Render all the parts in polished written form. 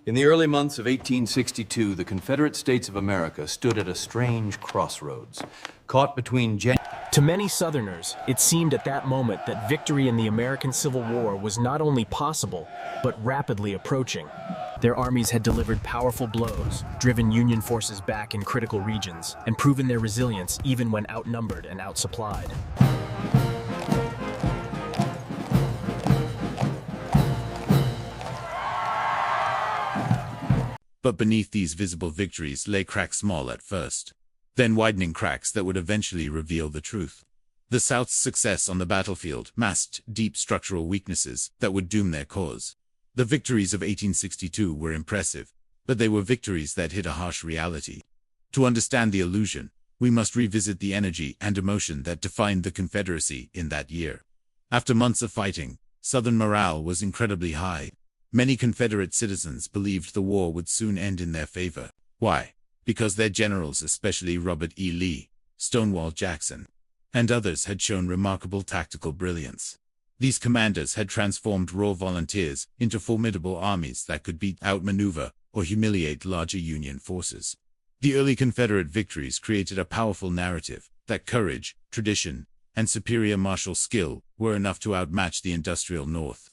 In the early months of 1862, the Confederate States of America stood at a strange crossroads, caught between To many Southerners, it seemed at that moment that victory in the American Civil War was not only possible, but rapidly approaching. Their armies had delivered powerful blows, driven Union forces back in critical regions, and proven their resilience even when outnumbered and outsupplied. But beneath these visible victories lay cracks small at first, then widening cracks that would eventually reveal the truth. The South's success on the battlefield masked deep structural weaknesses that would doom their cause. The victories of 1862 were impressive, but they were victories that hid a harsh reality. To understand the illusion, we must revisit the energy and emotion that defined the Confederacy in that year. After months of fighting, Southern morale was incredibly high. Many Confederate citizens believed the war would soon end in their favor. Why? Because their generals, especially Robert E. Lee, Stonewall Jackson, and others, had shown remarkable tactical brilliance. These commanders had transformed raw volunteers into formidable armies that could beat, outmaneuver, or humiliate larger Union forces. The early Confederate victories created a powerful narrative that courage, tradition, and superior martial skill were enough to outmatch the industrial North.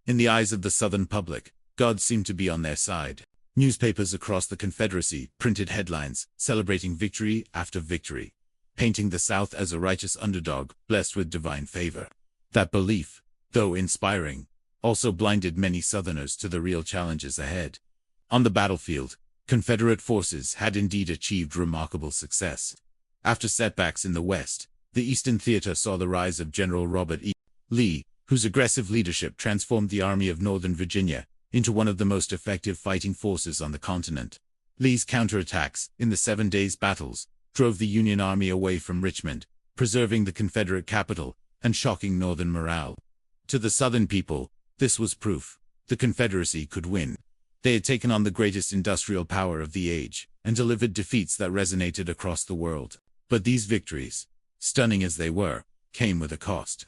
In the eyes of the Southern public, God seemed to be on their side. Newspapers across the Confederacy printed headlines celebrating victory after victory, painting the South as a righteous underdog blessed with divine favor. That belief, though inspiring, also blinded many Southerners to the real challenges ahead. On the battlefield, Confederate forces had indeed achieved remarkable success. After setbacks in the West, the Eastern Theater saw the rise of General Robert E. Lee, whose aggressive leadership transformed the Army of Northern Virginia into one of the most effective fighting forces on the continent. Lee's counterattacks in the 7 Days Battles drove the Union Army away from Richmond, preserving the Confederate capital and shocking Northern morale. To the Southern people, this was proof the Confederacy could win. They had taken on the greatest industrial power of the age and delivered defeats that resonated across the world. But these victories, stunning as they were, came with a cost.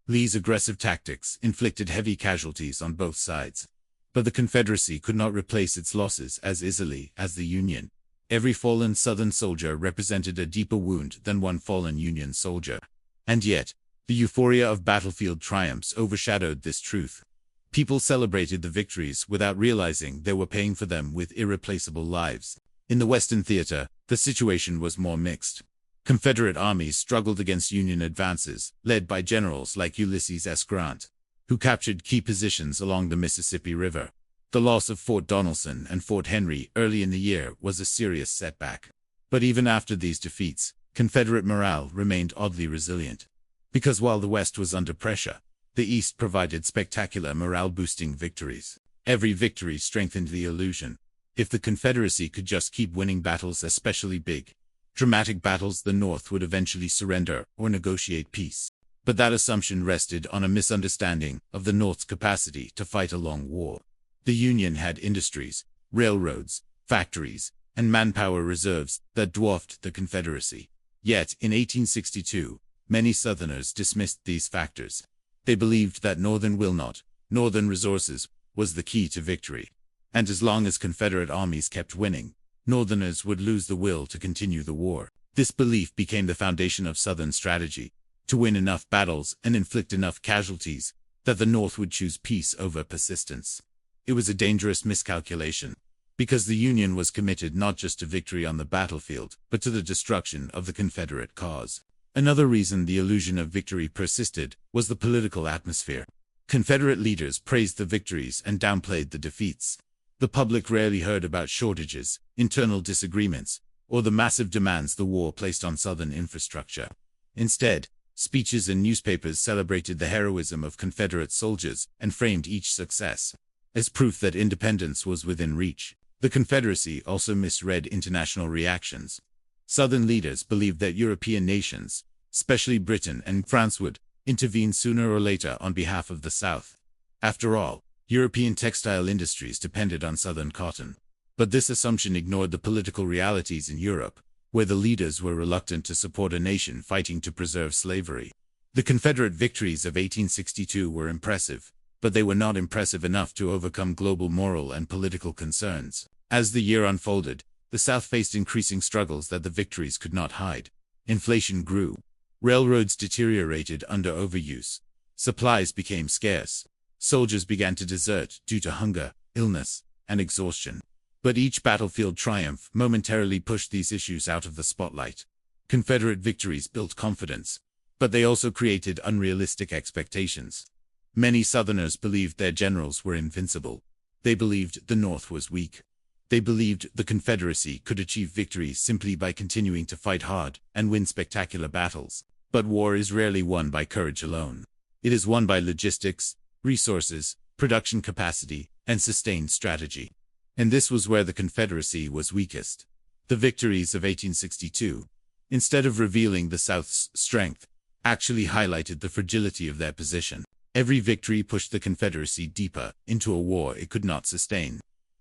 Lee's aggressive tactics inflicted heavy casualties on both sides. But the Confederacy could not replace its losses as easily as the Union. Every fallen Southern soldier represented a deeper wound than one fallen Union soldier. And yet, the euphoria of battlefield triumphs overshadowed this truth. People celebrated the victories without realizing they were paying for them with irreplaceable lives. In the Western Theater, the situation was more mixed. Confederate armies struggled against Union advances, led by generals like Ulysses S. Grant, who captured key positions along the Mississippi River. The loss of Fort Donelson and Fort Henry early in the year was a serious setback. But even after these defeats, Confederate morale remained oddly resilient. Because while the West was under pressure, the East provided spectacular morale-boosting victories. Every victory strengthened the illusion. If the Confederacy could just keep winning battles, especially big, dramatic battles, the North would eventually surrender or negotiate peace. But that assumption rested on a misunderstanding of the North's capacity to fight a long war. The Union had industries, railroads, factories, and manpower reserves that dwarfed the Confederacy. Yet, in 1862, many Southerners dismissed these factors. They believed that Northern resources, was the key to victory. And as long as Confederate armies kept winning, Northerners would lose the will to continue the war. This belief became the foundation of Southern strategy, to win enough battles and inflict enough casualties that the North would choose peace over persistence. It was a dangerous miscalculation, because the Union was committed not just to victory on the battlefield, but to the destruction of the Confederate cause. Another reason the illusion of victory persisted was the political atmosphere. Confederate leaders praised the victories and downplayed the defeats. The public rarely heard about shortages, internal disagreements, or the massive demands the war placed on Southern infrastructure. Instead, speeches and newspapers celebrated the heroism of Confederate soldiers and framed each success as proof that independence was within reach. The Confederacy also misread international reactions. Southern leaders believed that European nations, especially Britain and France, would intervene sooner or later on behalf of the South. After all, European textile industries depended on Southern cotton. But this assumption ignored the political realities in Europe, where the leaders were reluctant to support a nation fighting to preserve slavery. The Confederate victories of 1862 were impressive, but they were not impressive enough to overcome global moral and political concerns. As the year unfolded, the South faced increasing struggles that the Victories could not hide. Inflation grew. Railroads deteriorated under overuse. Supplies became scarce. Soldiers began to desert due to hunger, illness, and exhaustion. But each battlefield triumph momentarily pushed these issues out of the spotlight. Confederate victories built confidence, but they also created unrealistic expectations. Many Southerners believed their generals were invincible. They believed the North was weak. They believed the Confederacy could achieve victory simply by continuing to fight hard and win spectacular battles. But war is rarely won by courage alone. It is won by logistics, resources, production capacity, and sustained strategy. And this was where the Confederacy was weakest. The victories of 1862, instead of revealing the South's strength, actually highlighted the fragility of their position. Every victory pushed the Confederacy deeper into a war it could not sustain.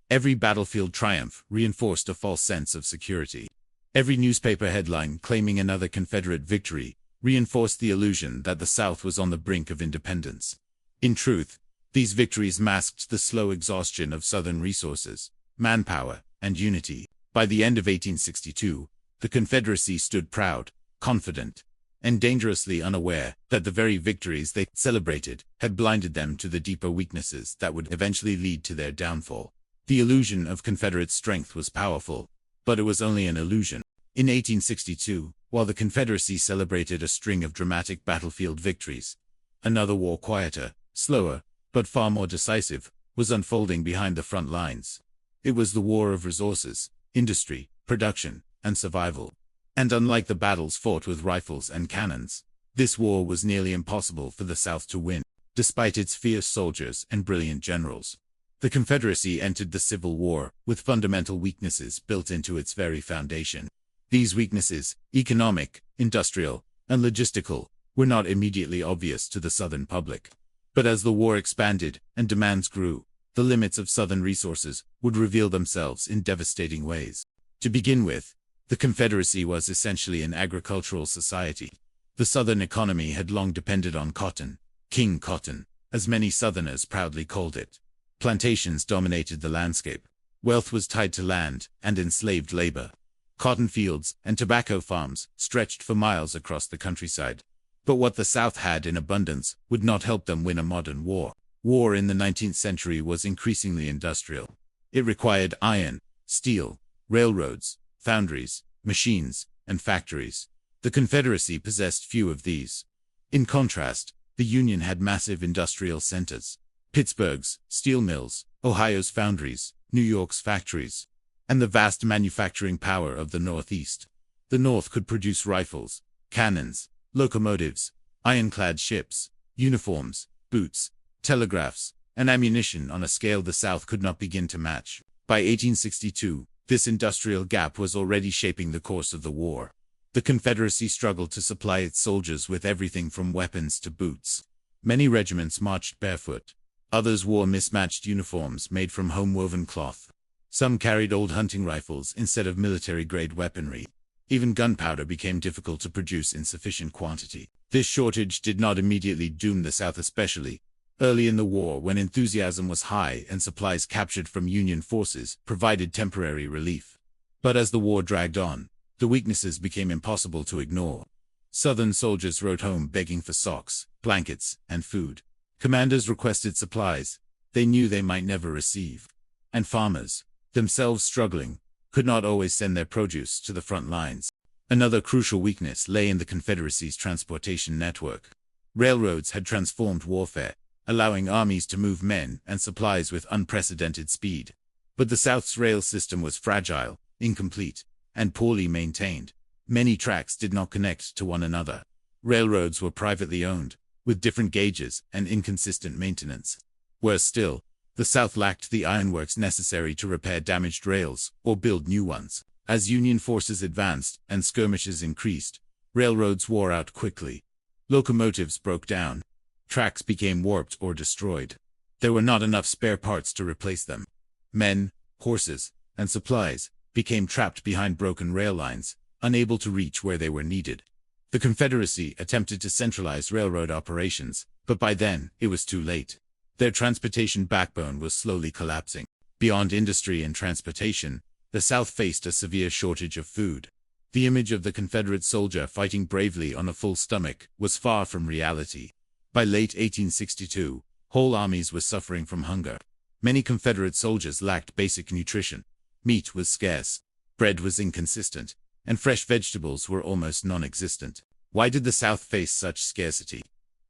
Every battlefield triumph reinforced a false sense of security. Every newspaper headline claiming another Confederate victory reinforced the illusion that the South was on the brink of independence. In truth, these victories masked the slow exhaustion of Southern resources, manpower, and unity. By the end of 1862, the Confederacy stood proud, confident, and dangerously unaware that the very victories they celebrated had blinded them to the deeper weaknesses that would eventually lead to their downfall. The illusion of Confederate strength was powerful, but it was only an illusion. In 1862, while the Confederacy celebrated a string of dramatic battlefield victories, another war, quieter, slower, but far more decisive, was unfolding behind the front lines. It was the war of resources, industry, production, and survival. And unlike the battles fought with rifles and cannons, this war was nearly impossible for the South to win, despite its fierce soldiers and brilliant generals. The Confederacy entered the Civil War with fundamental weaknesses built into its very foundation. These weaknesses, economic, industrial, and logistical, were not immediately obvious to the Southern public. But as the war expanded and demands grew, the limits of Southern resources would reveal themselves in devastating ways. To begin with, the Confederacy was essentially an agricultural society. The Southern economy had long depended on cotton, King Cotton, as many Southerners proudly called it. Plantations dominated the landscape. Wealth was tied to land and enslaved labor. Cotton fields and tobacco farms stretched for miles across the countryside. But what the South had in abundance would not help them win a modern war. War in the 19th century was increasingly industrial. It required iron, steel, railroads, foundries, machines, and factories. The Confederacy possessed few of these. In contrast, the Union had massive industrial centers. Pittsburgh's steel mills, Ohio's foundries, New York's factories, and the vast manufacturing power of the Northeast. The North could produce rifles, cannons, locomotives, ironclad ships, uniforms, boots, telegraphs, and ammunition on a scale the South could not begin to match. By 1862, this industrial gap was already shaping the course of the war. The Confederacy struggled to supply its soldiers with everything from weapons to boots. Many regiments marched barefoot. Others wore mismatched uniforms made from home-woven cloth. Some carried old hunting rifles instead of military-grade weaponry. Even gunpowder became difficult to produce in sufficient quantity. This shortage did not immediately doom the South, especially early in the war when enthusiasm was high and supplies captured from Union forces provided temporary relief. But as the war dragged on, the weaknesses became impossible to ignore. Southern soldiers wrote home begging for socks, blankets, and food. Commanders requested supplies they knew they might never receive. And farmers, themselves struggling, could not always send their produce to the front lines. Another crucial weakness lay in the Confederacy's transportation network. Railroads had transformed warfare, allowing armies to move men and supplies with unprecedented speed. But the South's rail system was fragile, incomplete, and poorly maintained. Many tracks did not connect to one another. Railroads were privately owned, with different gauges and inconsistent maintenance. Worse still, the South lacked the ironworks necessary to repair damaged rails or build new ones. As Union forces advanced and skirmishes increased, railroads wore out quickly. Locomotives broke down. Tracks became warped or destroyed. There were not enough spare parts to replace them. Men, horses, and supplies became trapped behind broken rail lines, unable to reach where they were needed. The Confederacy attempted to centralize railroad operations, but by then, it was too late. Their transportation backbone was slowly collapsing. Beyond industry and transportation, the South faced a severe shortage of food. The image of the Confederate soldier fighting bravely on a full stomach was far from reality. By late 1862, whole armies were suffering from hunger. Many Confederate soldiers lacked basic nutrition. Meat was scarce, bread was inconsistent, and fresh vegetables were almost non-existent. Why did the South face such scarcity?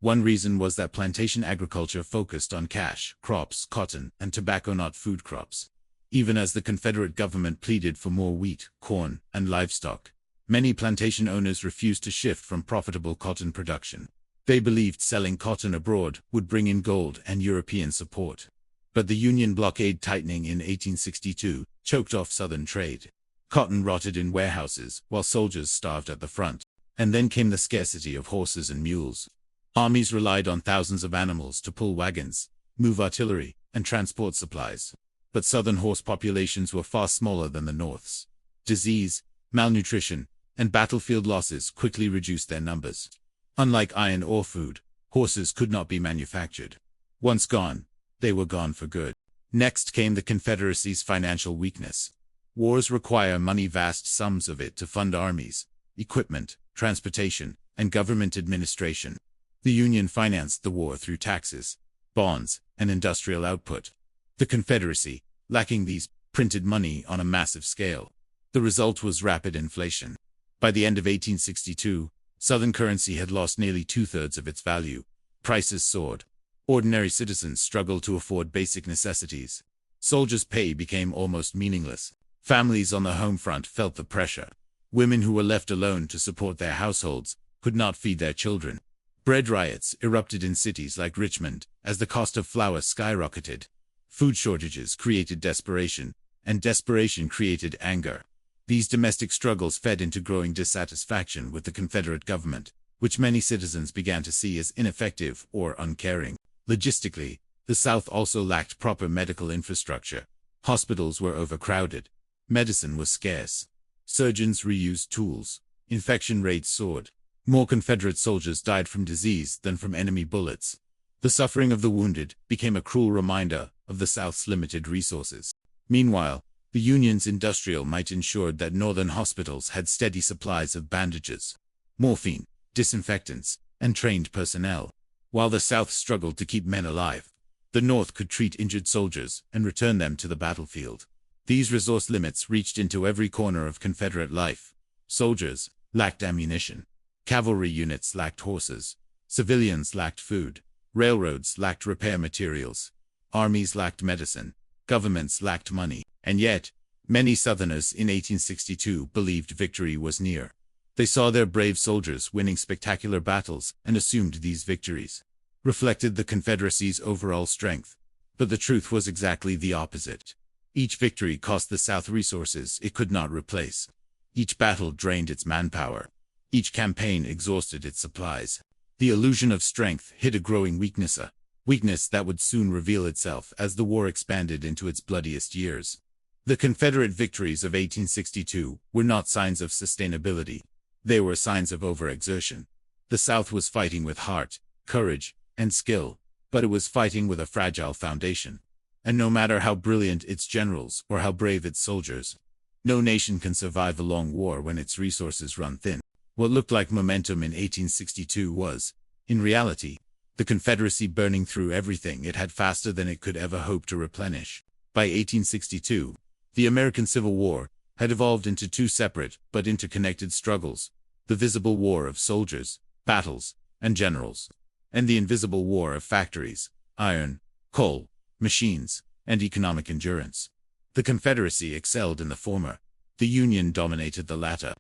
One reason was that plantation agriculture focused on cash, crops, cotton, and tobacco, not food crops. Even as the Confederate government pleaded for more wheat, corn, and livestock, many plantation owners refused to shift from profitable cotton production. They believed selling cotton abroad would bring in gold and European support. But the Union blockade tightening in 1862 choked off Southern trade. Cotton rotted in warehouses while soldiers starved at the front. And then came the scarcity of horses and mules. Armies relied on thousands of animals to pull wagons, move artillery, and transport supplies. But Southern horse populations were far smaller than the North's. Disease, malnutrition, and battlefield losses quickly reduced their numbers. Unlike iron or food, horses could not be manufactured. Once gone, they were gone for good. Next came the Confederacy's financial weakness. Wars require money, vast sums of it, to fund armies, equipment, transportation, and government administration. The Union financed the war through taxes, bonds, and industrial output. The Confederacy, lacking these, printed money on a massive scale. The result was rapid inflation. By the end of 1862, Southern currency had lost nearly two-thirds of its value. Prices soared. Ordinary citizens struggled to afford basic necessities. Soldiers' pay became almost meaningless. Families on the home front felt the pressure. Women who were left alone to support their households could not feed their children. Bread riots erupted in cities like Richmond as the cost of flour skyrocketed. Food shortages created desperation, and desperation created anger. These domestic struggles fed into growing dissatisfaction with the Confederate government, which many citizens began to see as ineffective or uncaring. Logistically, the South also lacked proper medical infrastructure. Hospitals were overcrowded. Medicine was scarce. Surgeons reused tools. Infection rates soared. More Confederate soldiers died from disease than from enemy bullets. The suffering of the wounded became a cruel reminder of the South's limited resources. Meanwhile, the Union's industrial might ensured that Northern hospitals had steady supplies of bandages, morphine, disinfectants, and trained personnel. While the South struggled to keep men alive, the North could treat injured soldiers and return them to the battlefield. These resource limits reached into every corner of Confederate life. Soldiers lacked ammunition. Cavalry units lacked horses. Civilians lacked food. Railroads lacked repair materials. Armies lacked medicine. Governments lacked money. And yet, many Southerners in 1862 believed victory was near. They saw their brave soldiers winning spectacular battles and assumed these victories reflected the Confederacy's overall strength. But the truth was exactly the opposite. Each victory cost the South resources it could not replace. Each battle drained its manpower. Each campaign exhausted its supplies. The illusion of strength hid a growing weakness, a weakness that would soon reveal itself as the war expanded into its bloodiest years. The Confederate victories of 1862 were not signs of sustainability. They were signs of overexertion. The South was fighting with heart, courage, and skill, but it was fighting with a fragile foundation. And no matter how brilliant its generals or how brave its soldiers, no nation can survive a long war when its resources run thin. What looked like momentum in 1862 was, in reality, the Confederacy burning through everything it had faster than it could ever hope to replenish. By 1862, the American Civil War had evolved into two separate but interconnected struggles: the visible war of soldiers, battles, and generals, and the invisible war of factories, iron, coal, machines, and economic endurance. The Confederacy excelled in the former. The Union dominated the latter.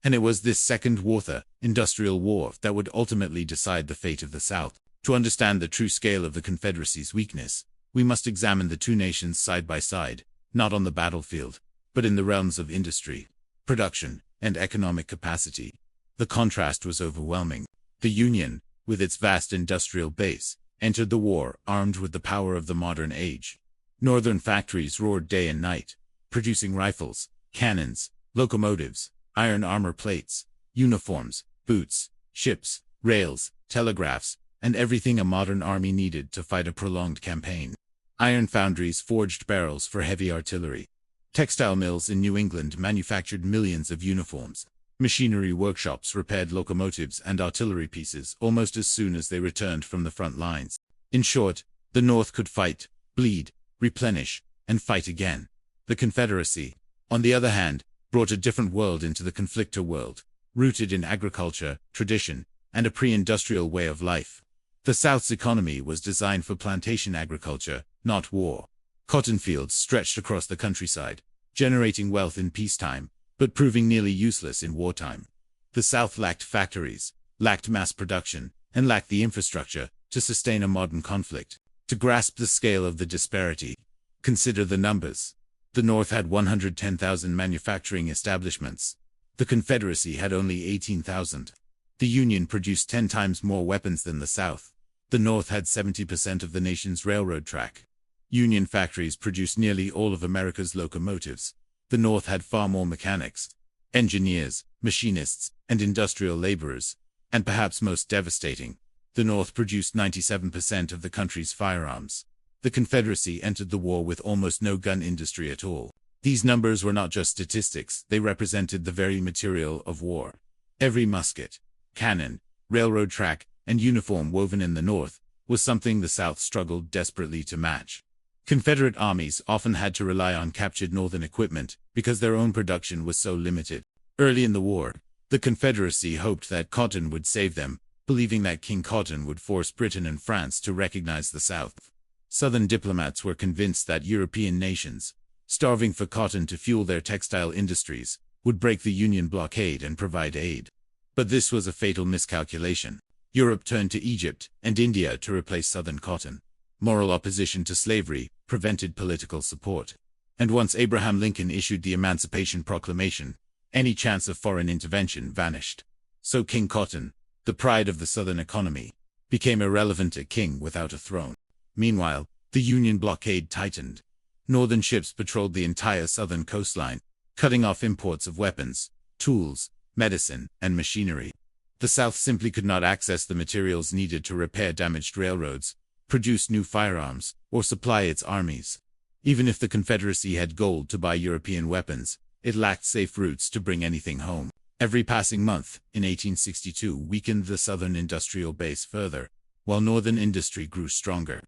And it was this second warfare, industrial war, that would ultimately decide the fate of the South. To understand the true scale of the Confederacy's weakness, we must examine the two nations side by side, not on the battlefield, but in the realms of industry, production, and economic capacity. The contrast was overwhelming. The Union, with its vast industrial base, entered the war armed with the power of the modern age. Northern factories roared day and night, producing rifles, cannons, locomotives, iron armor plates, uniforms, boots, ships, rails, telegraphs, and everything a modern army needed to fight a prolonged campaign. Iron foundries forged barrels for heavy artillery. Textile mills in New England manufactured millions of uniforms. Machinery workshops repaired locomotives and artillery pieces almost as soon as they returned from the front lines. In short, the North could fight, bleed, replenish, and fight again. The Confederacy, on the other hand, brought a different world into the conflictor world, rooted in agriculture, tradition, and a pre-industrial way of life. The South's economy was designed for plantation agriculture, not war. Cotton fields stretched across the countryside, generating wealth in peacetime, but proving nearly useless in wartime. The South lacked factories, lacked mass production, and lacked the infrastructure to sustain a modern conflict. To grasp the scale of the disparity, consider the numbers. The North had 110,000 manufacturing establishments. The Confederacy had only 18,000. The Union produced 10 times more weapons than the South. The North had 70% of the nation's railroad track. Union factories produced nearly all of America's locomotives. The North had far more mechanics, engineers, machinists, and industrial laborers. And perhaps most devastating, the North produced 97% of the country's firearms. The Confederacy entered the war with almost no gun industry at all. These numbers were not just statistics, they represented the very material of war. Every musket, cannon, railroad track, and uniform woven in the North was something the South struggled desperately to match. Confederate armies often had to rely on captured Northern equipment because their own production was so limited. Early in the war, the Confederacy hoped that cotton would save them, believing that King Cotton would force Britain and France to recognize the South. Southern diplomats were convinced that European nations, starving for cotton to fuel their textile industries, would break the Union blockade and provide aid. But this was a fatal miscalculation. Europe turned to Egypt and India to replace Southern cotton. Moral opposition to slavery prevented political support. And once Abraham Lincoln issued the Emancipation Proclamation, any chance of foreign intervention vanished. So King Cotton, the pride of the Southern economy, became irrelevant, a king without a throne. Meanwhile, the Union blockade tightened. Northern ships patrolled the entire southern coastline, cutting off imports of weapons, tools, medicine, and machinery. The South simply could not access the materials needed to repair damaged railroads, produce new firearms, or supply its armies. Even if the Confederacy had gold to buy European weapons, it lacked safe routes to bring anything home. Every passing month, in 1862, weakened the Southern industrial base further, while Northern industry grew stronger.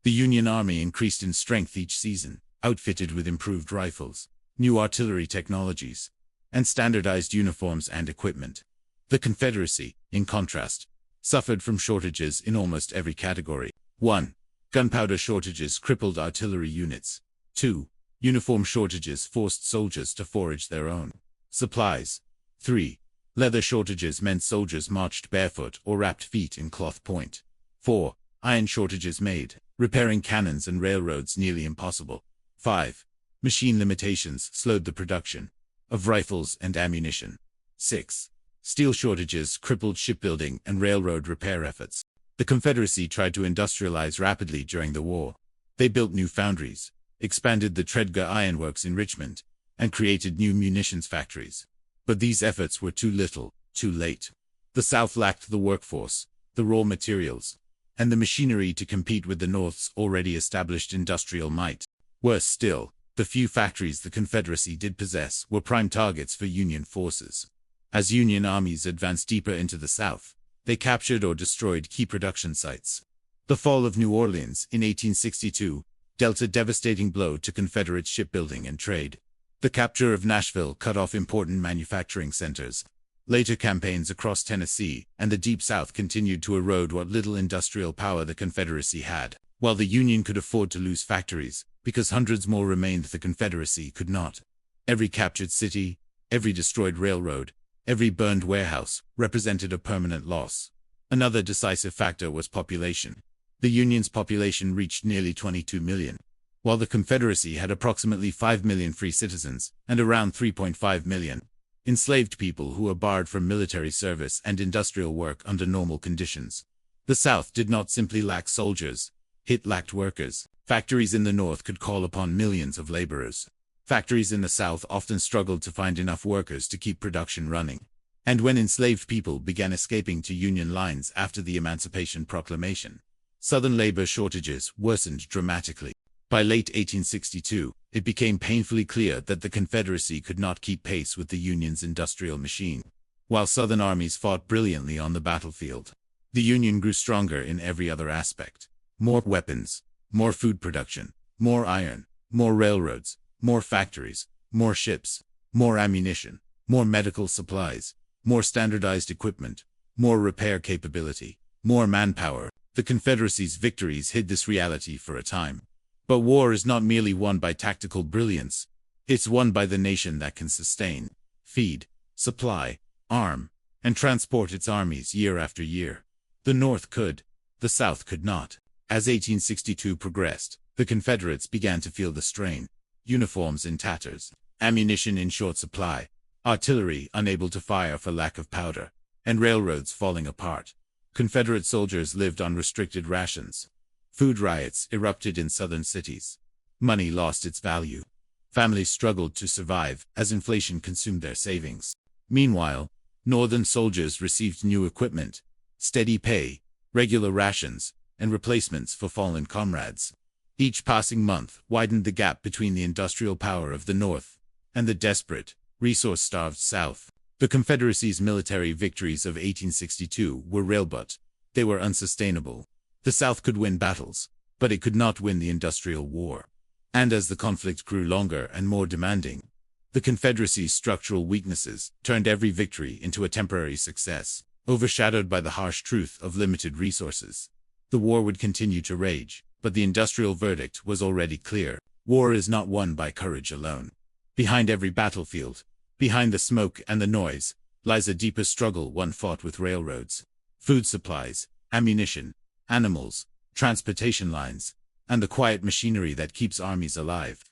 The Union Army increased in strength each season, outfitted with improved rifles, new artillery technologies, and standardized uniforms and equipment. The Confederacy, in contrast, suffered from shortages in almost every category. 1. Gunpowder shortages crippled artillery units. 2. Uniform shortages forced soldiers to forage their own supplies. 3. Leather shortages meant soldiers marched barefoot or wrapped feet in cloth point. 4. Iron shortages made repairing cannons and railroads nearly impossible. 5. Machine limitations slowed the production of rifles and ammunition. 6. Steel shortages crippled shipbuilding and railroad repair efforts. The Confederacy tried to industrialize rapidly during the war. They built new foundries, expanded the Tredegar Iron Works in Richmond, and created new munitions factories. But these efforts were too little, too late. The South lacked the workforce, the raw materials, and the machinery to compete with the North's already established industrial might. Worse still, the few factories the Confederacy did possess were prime targets for Union forces. As Union armies advanced deeper into the South, they captured or destroyed key production sites. The fall of New Orleans in 1862 dealt a devastating blow to Confederate shipbuilding and trade. The capture of Nashville cut off important manufacturing centers. Later campaigns across Tennessee and the Deep South continued to erode what little industrial power the Confederacy had. While the Union could afford to lose factories, because hundreds more remained, the Confederacy could not. Every captured city, every destroyed railroad, every burned warehouse represented a permanent loss. Another decisive factor was population. The Union's population reached nearly 22 million, while the Confederacy had approximately 5 million free citizens and around 3.5 million enslaved people who were barred from military service and industrial work under normal conditions. The South did not simply lack soldiers, it lacked workers. Factories in the North could call upon millions of laborers. Factories in the South often struggled to find enough workers to keep production running. And when enslaved people began escaping to Union lines after the Emancipation Proclamation, Southern labor shortages worsened dramatically. By late 1862, it became painfully clear that the Confederacy could not keep pace with the Union's industrial machine. While Southern armies fought brilliantly on the battlefield, the Union grew stronger in every other aspect. More weapons, more food production, more iron, more railroads, more factories, more ships, more ammunition, more medical supplies, more standardized equipment, more repair capability, more manpower. The Confederacy's victories hid this reality for a time. But war is not merely won by tactical brilliance. It's won by the nation that can sustain, feed, supply, arm, and transport its armies year after year. The North could, the South could not. As 1862 progressed, the Confederates began to feel the strain. Uniforms in tatters, ammunition in short supply, artillery unable to fire for lack of powder, and railroads falling apart. Confederate soldiers lived on restricted rations. Food riots erupted in southern cities. Money lost its value. Families struggled to survive as inflation consumed their savings. Meanwhile, Northern soldiers received new equipment, steady pay, regular rations, and replacements for fallen comrades. Each passing month widened the gap between the industrial power of the North and the desperate, resource-starved South. The Confederacy's military victories of 1862 were real, but they were unsustainable. The South could win battles, but it could not win the industrial war. And as the conflict grew longer and more demanding, the Confederacy's structural weaknesses turned every victory into a temporary success, overshadowed by the harsh truth of limited resources. The war would continue to rage, but the industrial verdict was already clear. War is not won by courage alone. Behind every battlefield, behind the smoke and the noise, lies a deeper struggle one fought with railroads, food supplies, ammunition, animals, transportation lines, and the quiet machinery that keeps armies alive.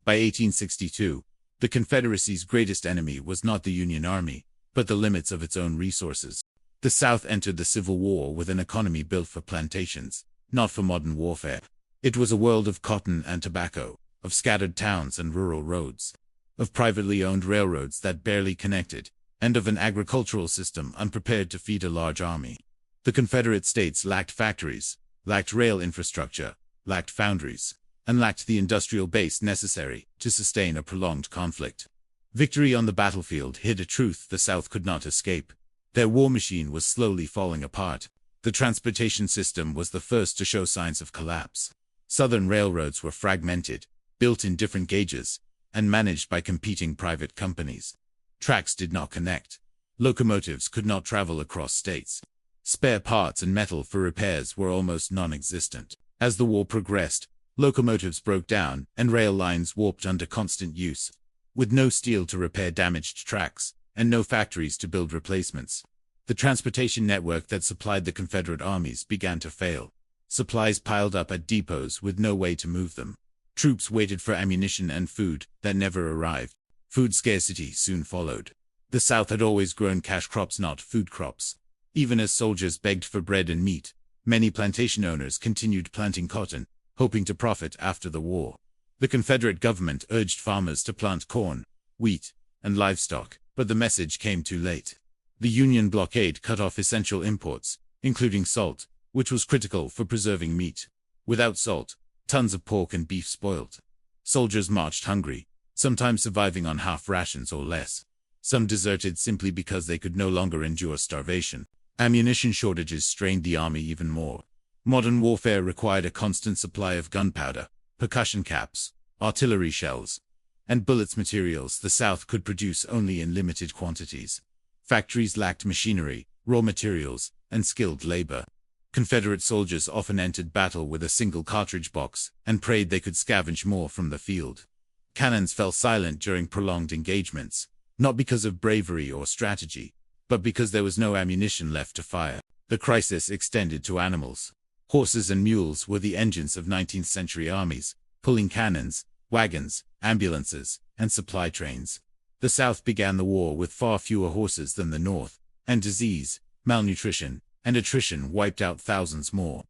By 1862, the Confederacy's greatest enemy was not the Union Army, but the limits of its own resources. The South entered the Civil War with an economy built for plantations, not for modern warfare. It was a world of cotton and tobacco, of scattered towns and rural roads, of privately owned railroads that barely connected, and of an agricultural system unprepared to feed a large army. The Confederate states lacked factories, lacked rail infrastructure, lacked foundries, and lacked the industrial base necessary to sustain a prolonged conflict. Victory on the battlefield hid a truth the South could not escape. Their war machine was slowly falling apart. The transportation system was the first to show signs of collapse. Southern railroads were fragmented, built in different gauges, and managed by competing private companies. Tracks did not connect. Locomotives could not travel across states. Spare parts and metal for repairs were almost non-existent. As the war progressed, locomotives broke down and rail lines warped under constant use. With no steel to repair damaged tracks, and no factories to build replacements, the transportation network that supplied the Confederate armies began to fail. Supplies piled up at depots with no way to move them. Troops waited for ammunition and food that never arrived. Food scarcity soon followed. The South had always grown cash crops, not food crops. Even as soldiers begged for bread and meat, many plantation owners continued planting cotton, hoping to profit after the war. The Confederate government urged farmers to plant corn, wheat, and livestock, but the message came too late. The Union blockade cut off essential imports, including salt, which was critical for preserving meat. Without salt, tons of pork and beef spoiled. Soldiers marched hungry, sometimes surviving on half rations or less. Some deserted simply because they could no longer endure starvation. Ammunition shortages strained the army even more. Modern warfare required a constant supply of gunpowder, percussion caps, artillery shells, and bullets, materials the South could produce only in limited quantities. Factories lacked machinery, raw materials, and skilled labor. Confederate soldiers often entered battle with a single cartridge box and prayed they could scavenge more from the field. Cannons fell silent during prolonged engagements, not because of bravery or strategy, but because there was no ammunition left to fire. The crisis extended to animals. Horses and mules were the engines of 19th century armies, pulling cannons, wagons, ambulances, and supply trains. The South began the war with far fewer horses than the North, and disease, malnutrition, and attrition wiped out thousands more.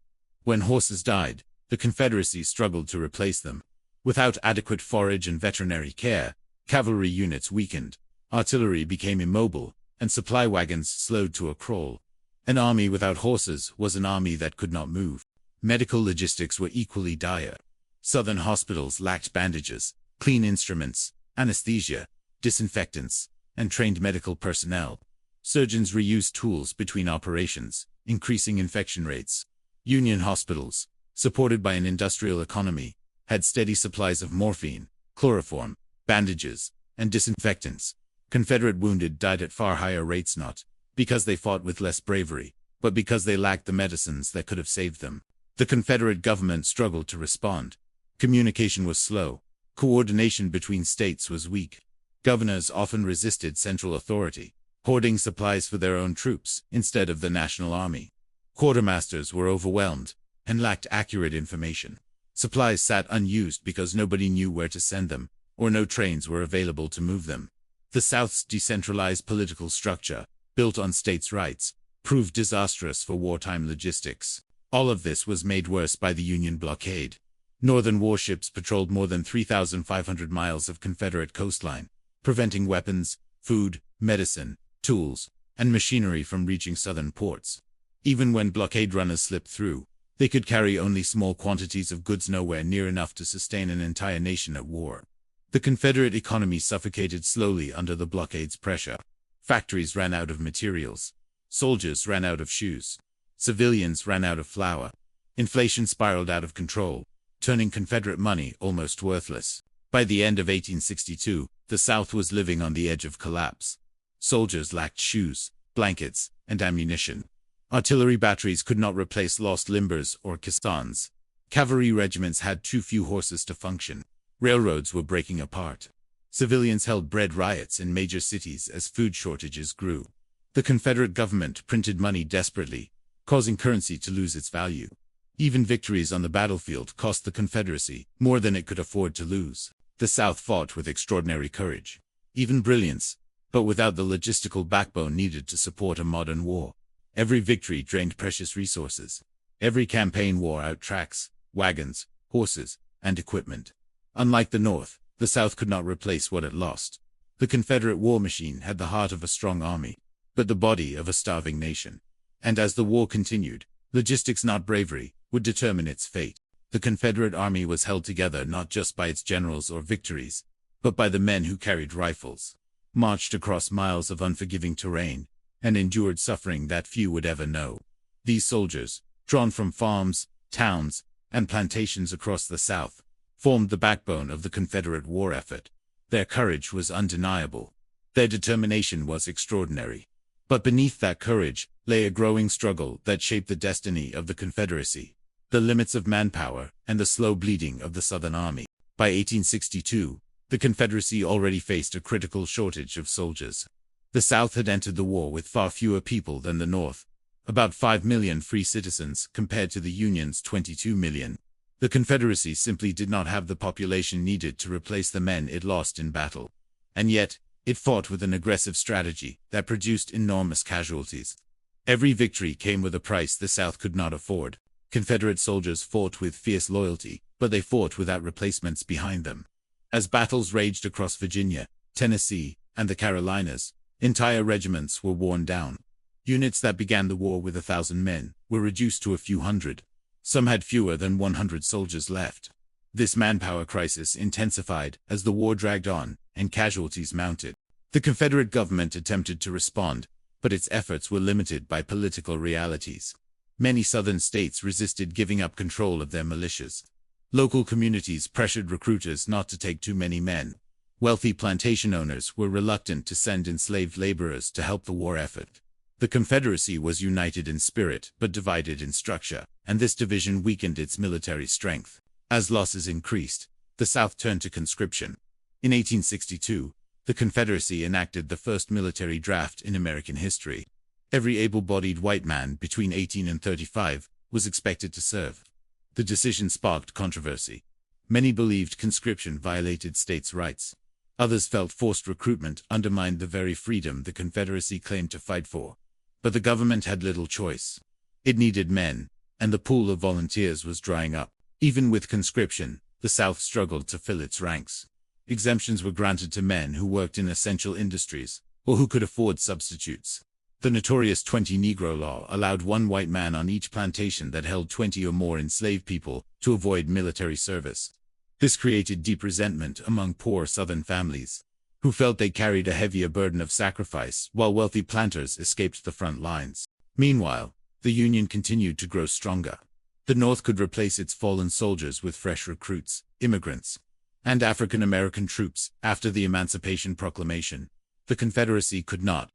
When horses died, the Confederacy struggled to replace them. Without adequate forage and veterinary care, cavalry units weakened, artillery became immobile, and supply wagons slowed to a crawl. An army without horses was an army that could not move. Medical logistics were equally dire. Southern hospitals lacked bandages, clean instruments, anesthesia, disinfectants, and trained medical personnel. Surgeons reused tools between operations, increasing infection rates. Union hospitals, supported by an industrial economy, had steady supplies of morphine, chloroform, bandages, and disinfectants. Confederate wounded died at far higher rates, not because they fought with less bravery, but because they lacked the medicines that could have saved them. The Confederate government struggled to respond. Communication was slow. Coordination between states was weak. Governors often resisted central authority, hoarding supplies for their own troops instead of the national army. Quartermasters were overwhelmed and lacked accurate information. Supplies sat unused because nobody knew where to send them, or no trains were available to move them. The South's decentralized political structure, built on states' rights, proved disastrous for wartime logistics. All of this was made worse by the Union blockade. Northern warships patrolled more than 3,500 miles of Confederate coastline, preventing weapons, food, medicine, tools, and machinery from reaching southern ports. Even when blockade runners slipped through, they could carry only small quantities of goods, nowhere near enough to sustain an entire nation at war. The Confederate economy suffocated slowly under the blockade's pressure. Factories ran out of materials. Soldiers ran out of shoes. Civilians ran out of flour. Inflation spiraled out of control, turning Confederate money almost worthless. By the end of 1862, the South was living on the edge of collapse. Soldiers lacked shoes, blankets, and ammunition. Artillery batteries could not replace lost limbers or caissons. Cavalry regiments had too few horses to function. Railroads were breaking apart. Civilians held bread riots in major cities as food shortages grew. The Confederate government printed money desperately, causing currency to lose its value. Even victories on the battlefield cost the Confederacy more than it could afford to lose. The South fought with extraordinary courage, even brilliance, but without the logistical backbone needed to support a modern war. Every victory drained precious resources. Every campaign wore out tracks, wagons, horses, and equipment. Unlike the North, the South could not replace what it lost. The Confederate war machine had the heart of a strong army, but the body of a starving nation. And as the war continued, logistics, not bravery, would determine its fate. The Confederate army was held together not just by its generals or victories, but by the men who carried rifles, marched across miles of unforgiving terrain, and endured suffering that few would ever know. These soldiers, drawn from farms, towns, and plantations across the South, formed the backbone of the Confederate war effort. Their courage was undeniable. Their determination was extraordinary. But beneath that courage lay a growing struggle that shaped the destiny of the Confederacy, the limits of manpower, and the slow bleeding of the Southern Army. By 1862, the Confederacy already faced a critical shortage of soldiers. The South had entered the war with far fewer people than the North, about 5 million free citizens compared to the Union's 22 million. The Confederacy simply did not have the population needed to replace the men it lost in battle. And yet, it fought with an aggressive strategy that produced enormous casualties. Every victory came with a price the South could not afford. Confederate soldiers fought with fierce loyalty, but they fought without replacements behind them. As battles raged across Virginia, Tennessee, and the Carolinas, entire regiments were worn down. Units that began the war with 1,000 men were reduced to a few hundred. Some had fewer than 100 soldiers left. This manpower crisis intensified as the war dragged on and casualties mounted. The Confederate government attempted to respond, but its efforts were limited by political realities. Many southern states resisted giving up control of their militias. Local communities pressured recruiters not to take too many men. Wealthy plantation owners were reluctant to send enslaved laborers to help the war effort. The Confederacy was united in spirit but divided in structure, and this division weakened its military strength. As losses increased, the South turned to conscription. In 1862, the Confederacy enacted the first military draft in American history. Every able-bodied white man between 18 and 35 was expected to serve. The decision sparked controversy. Many believed conscription violated states' rights. Others felt forced recruitment undermined the very freedom the Confederacy claimed to fight for. But the government had little choice. It needed men, and the pool of volunteers was drying up. Even with conscription, the South struggled to fill its ranks. Exemptions were granted to men who worked in essential industries, or who could afford substitutes. The notorious 20 Negro law allowed one white man on each plantation that held 20 or more enslaved people to avoid military service. This created deep resentment among poor Southern families, who felt they carried a heavier burden of sacrifice while wealthy planters escaped the front lines. Meanwhile, the Union continued to grow stronger. The North could replace its fallen soldiers with fresh recruits, immigrants, and African American troops after the Emancipation Proclamation. The Confederacy could not.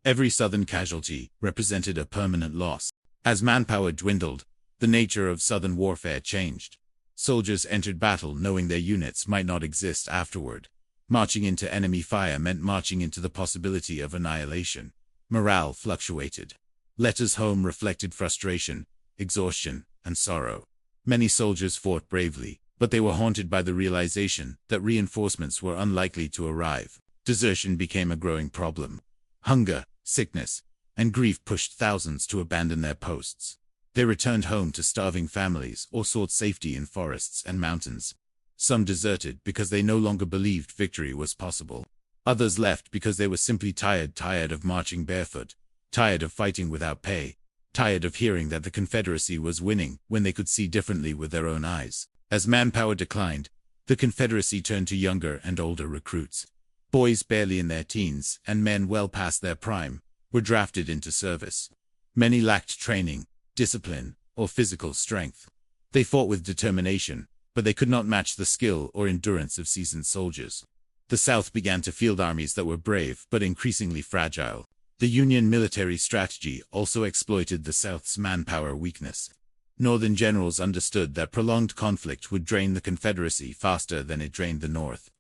Every Southern casualty represented a permanent loss. As manpower dwindled, the nature of Southern warfare changed. Soldiers entered battle knowing their units might not exist afterward. Marching into enemy fire meant marching into the possibility of annihilation. Morale fluctuated. Letters home reflected frustration, exhaustion, and sorrow. Many soldiers fought bravely, but they were haunted by the realization that reinforcements were unlikely to arrive. Desertion became a growing problem. Hunger, sickness, and grief pushed thousands to abandon their posts. They returned home to starving families or sought safety in forests and mountains. Some deserted because they no longer believed victory was possible. Others left because they were simply tired of marching barefoot, tired of fighting without pay, tired of hearing that the Confederacy was winning when they could see differently with their own eyes. As manpower declined, the Confederacy turned to younger and older recruits. Boys barely in their teens and men well past their prime were drafted into service. Many lacked training, discipline, or physical strength. They fought with determination, but they could not match the skill or endurance of seasoned soldiers. The South began to field armies that were brave but increasingly fragile. The Union military strategy also exploited the South's manpower weakness. Northern generals understood that prolonged conflict would drain the Confederacy faster than it drained the North.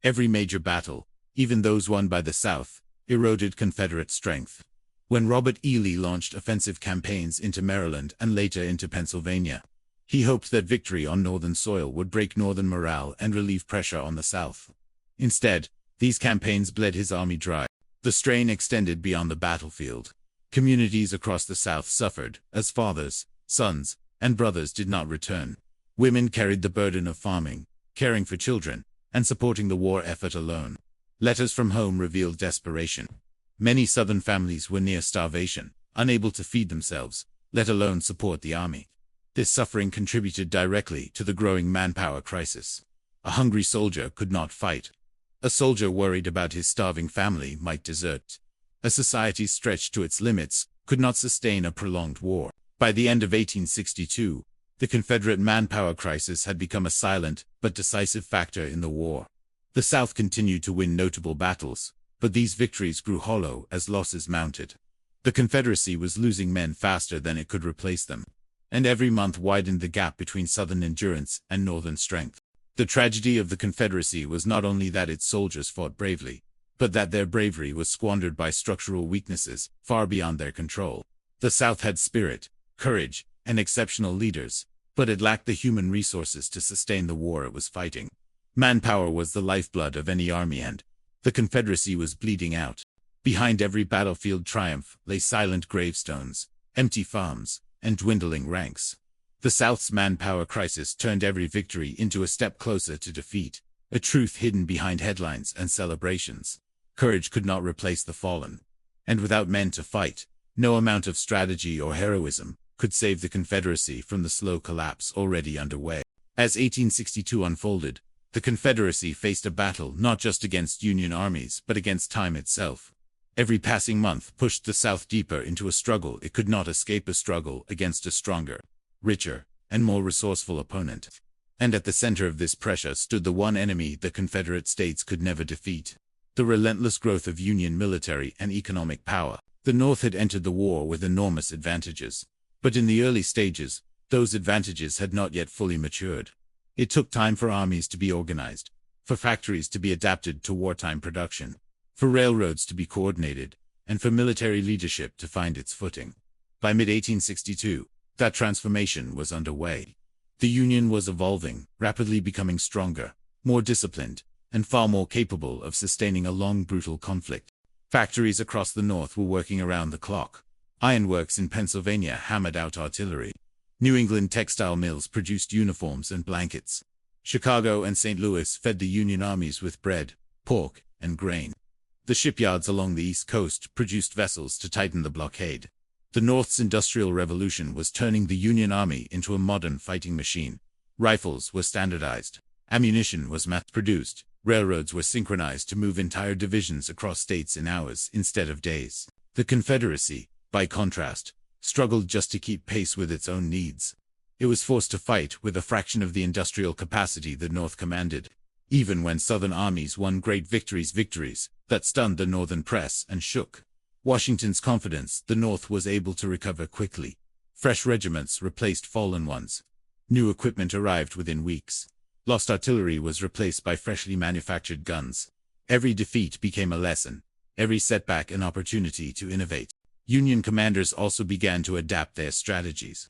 Every major battle, even those won by the South, eroded Confederate strength. When Robert E. Lee launched offensive campaigns into Maryland and later into Pennsylvania, he hoped that victory on Northern soil would break Northern morale and relieve pressure on the South. Instead, these campaigns bled his army dry. The strain extended beyond the battlefield. Communities across the South suffered as fathers, sons, and brothers did not return. Women carried the burden of farming, caring for children, and supporting the war effort alone. Letters from home revealed desperation. Many Southern families were near starvation, unable to feed themselves, let alone support the army. This suffering contributed directly to the growing manpower crisis. A hungry soldier could not fight. A soldier worried about his starving family might desert. A society stretched to its limits could not sustain a prolonged war. By the end of 1862, the Confederate manpower crisis had become a silent but decisive factor in the war. The South continued to win notable battles, but these victories grew hollow as losses mounted. The Confederacy was losing men faster than it could replace them, and every month widened the gap between Southern endurance and Northern strength. The tragedy of the Confederacy was not only that its soldiers fought bravely, but that their bravery was squandered by structural weaknesses far beyond their control. The South had spirit, courage, and exceptional leaders, but it lacked the human resources to sustain the war it was fighting. Manpower was the lifeblood of any army, and the Confederacy was bleeding out. Behind every battlefield triumph lay silent gravestones, empty farms, and dwindling ranks. The South's manpower crisis turned every victory into a step closer to defeat, a truth hidden behind headlines and celebrations. Courage could not replace the fallen, and without men to fight, no amount of strategy or heroism could save the Confederacy from the slow collapse already underway. As 1862 unfolded, the Confederacy faced a battle not just against Union armies but against time itself. Every passing month pushed the South deeper into a struggle it could not escape, a struggle against a stronger, richer, and more resourceful opponent. And at the center of this pressure stood the one enemy the Confederate States could never defeat: the relentless growth of Union military and economic power. The North had entered the war with enormous advantages, but in the early stages, those advantages had not yet fully matured. It took time for armies to be organized, for factories to be adapted to wartime production, for railroads to be coordinated, and for military leadership to find its footing. By mid-1862, that transformation was underway. The Union was evolving, rapidly becoming stronger, more disciplined, and far more capable of sustaining a long, brutal conflict. Factories across the North were working around the clock. Ironworks in Pennsylvania hammered out artillery. New England textile mills produced uniforms and blankets. Chicago and St. Louis fed the Union armies with bread, pork, and grain. The shipyards along the East Coast produced vessels to tighten the blockade. The North's Industrial Revolution was turning the Union Army into a modern fighting machine. Rifles were standardized. Ammunition was mass-produced. Railroads were synchronized to move entire divisions across states in hours instead of days. The Confederacy, by contrast, struggled just to keep pace with its own needs. It was forced to fight with a fraction of the industrial capacity the North commanded. Even when Southern armies won great victories that stunned the Northern press and shook Washington's confidence, the North was able to recover quickly. Fresh regiments replaced fallen ones. New equipment arrived within weeks. Lost artillery was replaced by freshly manufactured guns. Every defeat became a lesson, every setback an opportunity to innovate. Union commanders also began to adapt their strategies.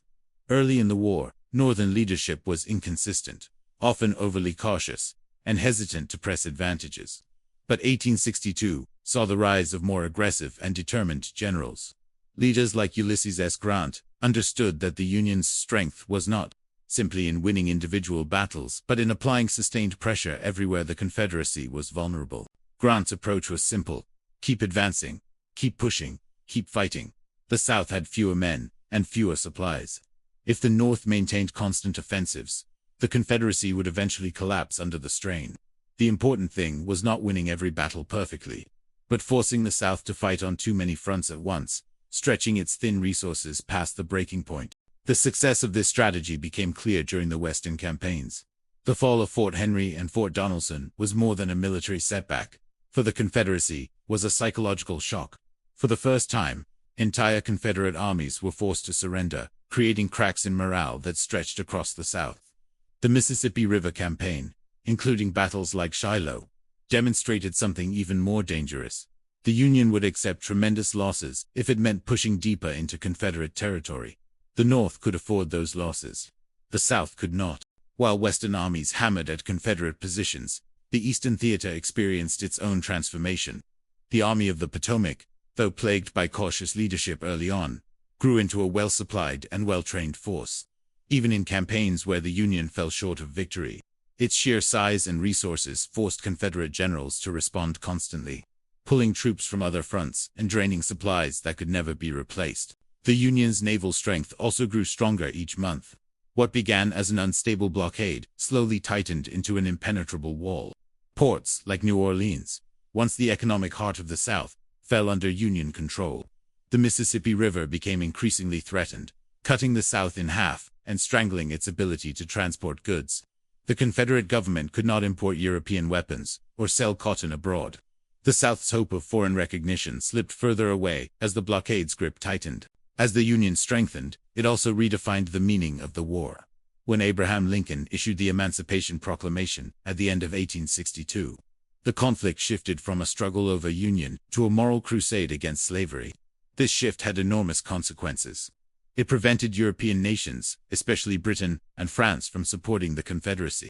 Early in the war, Northern leadership was inconsistent, often overly cautious, and hesitant to press advantages. But 1862 saw the rise of more aggressive and determined generals. Leaders like Ulysses S. Grant understood that the Union's strength was not simply in winning individual battles, but in applying sustained pressure everywhere the Confederacy was vulnerable. Grant's approach was simple: keep advancing, keep pushing, keep fighting. The South had fewer men and fewer supplies. If the North maintained constant offensives, the Confederacy would eventually collapse under the strain. The important thing was not winning every battle perfectly, but forcing the South to fight on too many fronts at once, stretching its thin resources past the breaking point. The success of this strategy became clear during the Western campaigns. The fall of Fort Henry and Fort Donelson was more than a military setback. For the Confederacy, was a psychological shock. For the first time, entire Confederate armies were forced to surrender, creating cracks in morale that stretched across the South. The Mississippi River Campaign, including battles like Shiloh, demonstrated something even more dangerous. The Union would accept tremendous losses if it meant pushing deeper into Confederate territory. The North could afford those losses. The South could not. While Western armies hammered at Confederate positions, the Eastern theater experienced its own transformation. The Army of the Potomac, though plagued by cautious leadership early on, grew into a well-supplied and well-trained force. Even in campaigns where the Union fell short of victory, its sheer size and resources forced Confederate generals to respond constantly, pulling troops from other fronts and draining supplies that could never be replaced. The Union's naval strength also grew stronger each month. What began as an unstable blockade slowly tightened into an impenetrable wall. Ports like New Orleans, once the economic heart of the South, fell under Union control. The Mississippi River became increasingly threatened, cutting the South in half and strangling its ability to transport goods. The Confederate government could not import European weapons or sell cotton abroad. The South's hope of foreign recognition slipped further away as the blockade's grip tightened. As the Union strengthened, it also redefined the meaning of the war. When Abraham Lincoln issued the Emancipation Proclamation at the end of 1862, the conflict shifted from a struggle over Union to a moral crusade against slavery. This shift had enormous consequences. It prevented European nations, especially Britain and France, from supporting the Confederacy.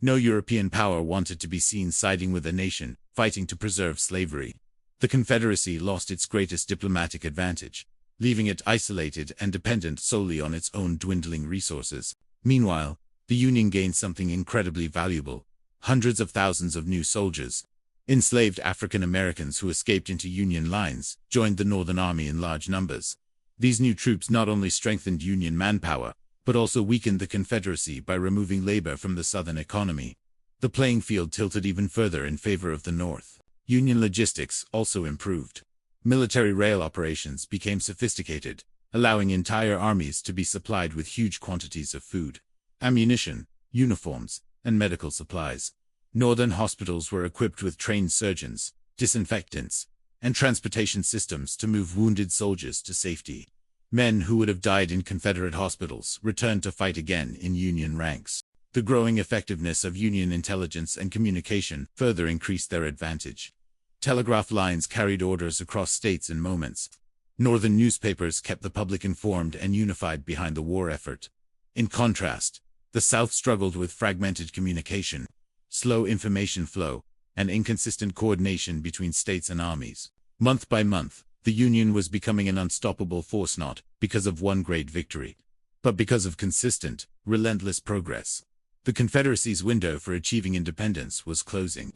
No European power wanted to be seen siding with a nation fighting to preserve slavery. The Confederacy lost its greatest diplomatic advantage, leaving it isolated and dependent solely on its own dwindling resources. Meanwhile, the Union gained something incredibly valuable: hundreds of thousands of new soldiers. Enslaved African Americans who escaped into Union lines joined the Northern Army in large numbers. These new troops not only strengthened Union manpower, but also weakened the Confederacy by removing labor from the Southern economy. The playing field tilted even further in favor of the North. Union logistics also improved. Military rail operations became sophisticated, allowing entire armies to be supplied with huge quantities of food, ammunition, uniforms, and medical supplies. Northern hospitals were equipped with trained surgeons, disinfectants, and transportation systems to move wounded soldiers to safety. Men who would have died in Confederate hospitals returned to fight again in Union ranks. The growing effectiveness of Union intelligence and communication further increased their advantage. Telegraph lines carried orders across states in moments. Northern newspapers kept the public informed and unified behind the war effort. In contrast, the South struggled with fragmented communication, slow information flow, and inconsistent coordination between states and armies. Month by month, the Union was becoming an unstoppable force, not because of one great victory, but because of consistent, relentless progress. The Confederacy's window for achieving independence was closing.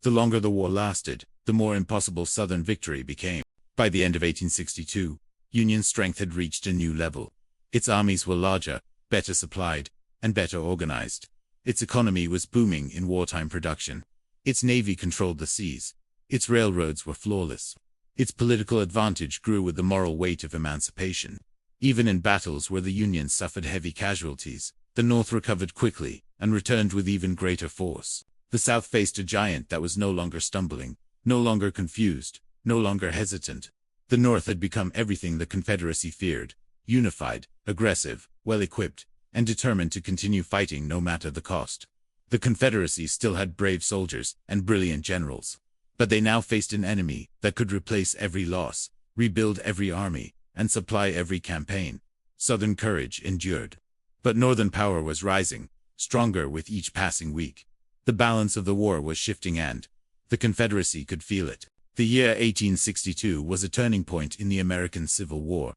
The longer the war lasted, the more impossible Southern victory became. By the end of 1862, Union strength had reached a new level. Its armies were larger, better supplied, and better organized. Its economy was booming in wartime production. Its navy controlled the seas. Its railroads were flawless. Its political advantage grew with the moral weight of emancipation. Even in battles where the Union suffered heavy casualties, the North recovered quickly and returned with even greater force. The South faced a giant that was no longer stumbling, no longer confused, no longer hesitant. The North had become everything the Confederacy feared: unified, aggressive, well-equipped, and determined to continue fighting no matter the cost. The Confederacy still had brave soldiers and brilliant generals, but they now faced an enemy that could replace every loss, rebuild every army, and supply every campaign. Southern courage endured. But Northern power was rising, stronger with each passing week. The balance of the war was shifting and the Confederacy could feel it. The year 1862 was a turning point in the American Civil War.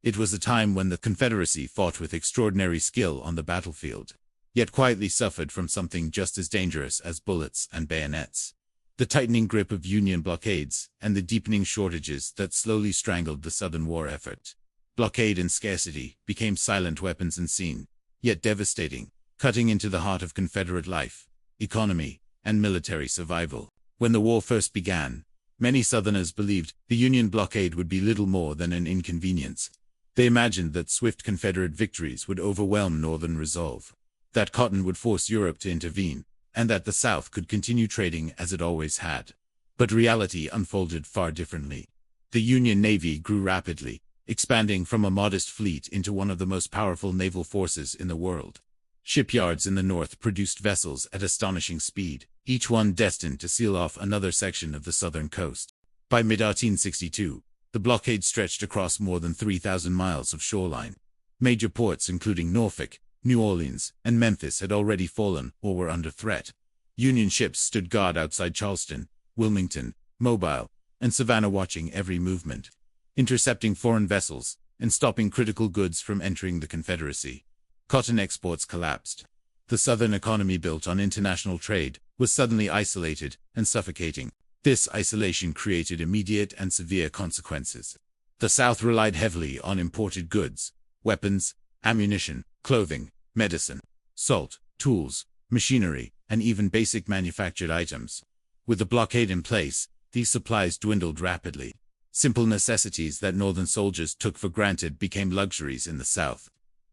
It was a time when the Confederacy fought with extraordinary skill on the battlefield, yet quietly suffered from something just as dangerous as bullets and bayonets: the tightening grip of Union blockades and the deepening shortages that slowly strangled the Southern war effort. Blockade and scarcity became silent weapons unseen, yet devastating, cutting into the heart of Confederate life, economy, and military survival. When the war first began, many Southerners believed the Union blockade would be little more than an inconvenience. They imagined that swift Confederate victories would overwhelm Northern resolve, that cotton would force Europe to intervene, and that the South could continue trading as it always had. But reality unfolded far differently. The Union Navy grew rapidly, expanding from a modest fleet into one of the most powerful naval forces in the world. Shipyards in the North produced vessels at astonishing speed, each one destined to seal off another section of the southern coast. By mid-1862, the blockade stretched across more than 3,000 miles of shoreline. Major ports including Norfolk, New Orleans, and Memphis had already fallen or were under threat. Union ships stood guard outside Charleston, Wilmington, Mobile, and Savannah, watching every movement, intercepting foreign vessels, and stopping critical goods from entering the Confederacy. Cotton exports collapsed. The Southern economy, built on international trade, was suddenly isolated and suffocating. This isolation created immediate and severe consequences. The South relied heavily on imported goods: weapons, ammunition, clothing, medicine, salt, tools, machinery, and even basic manufactured items. With the blockade in place, these supplies dwindled rapidly. Simple necessities that Northern soldiers took for granted became luxuries in the South.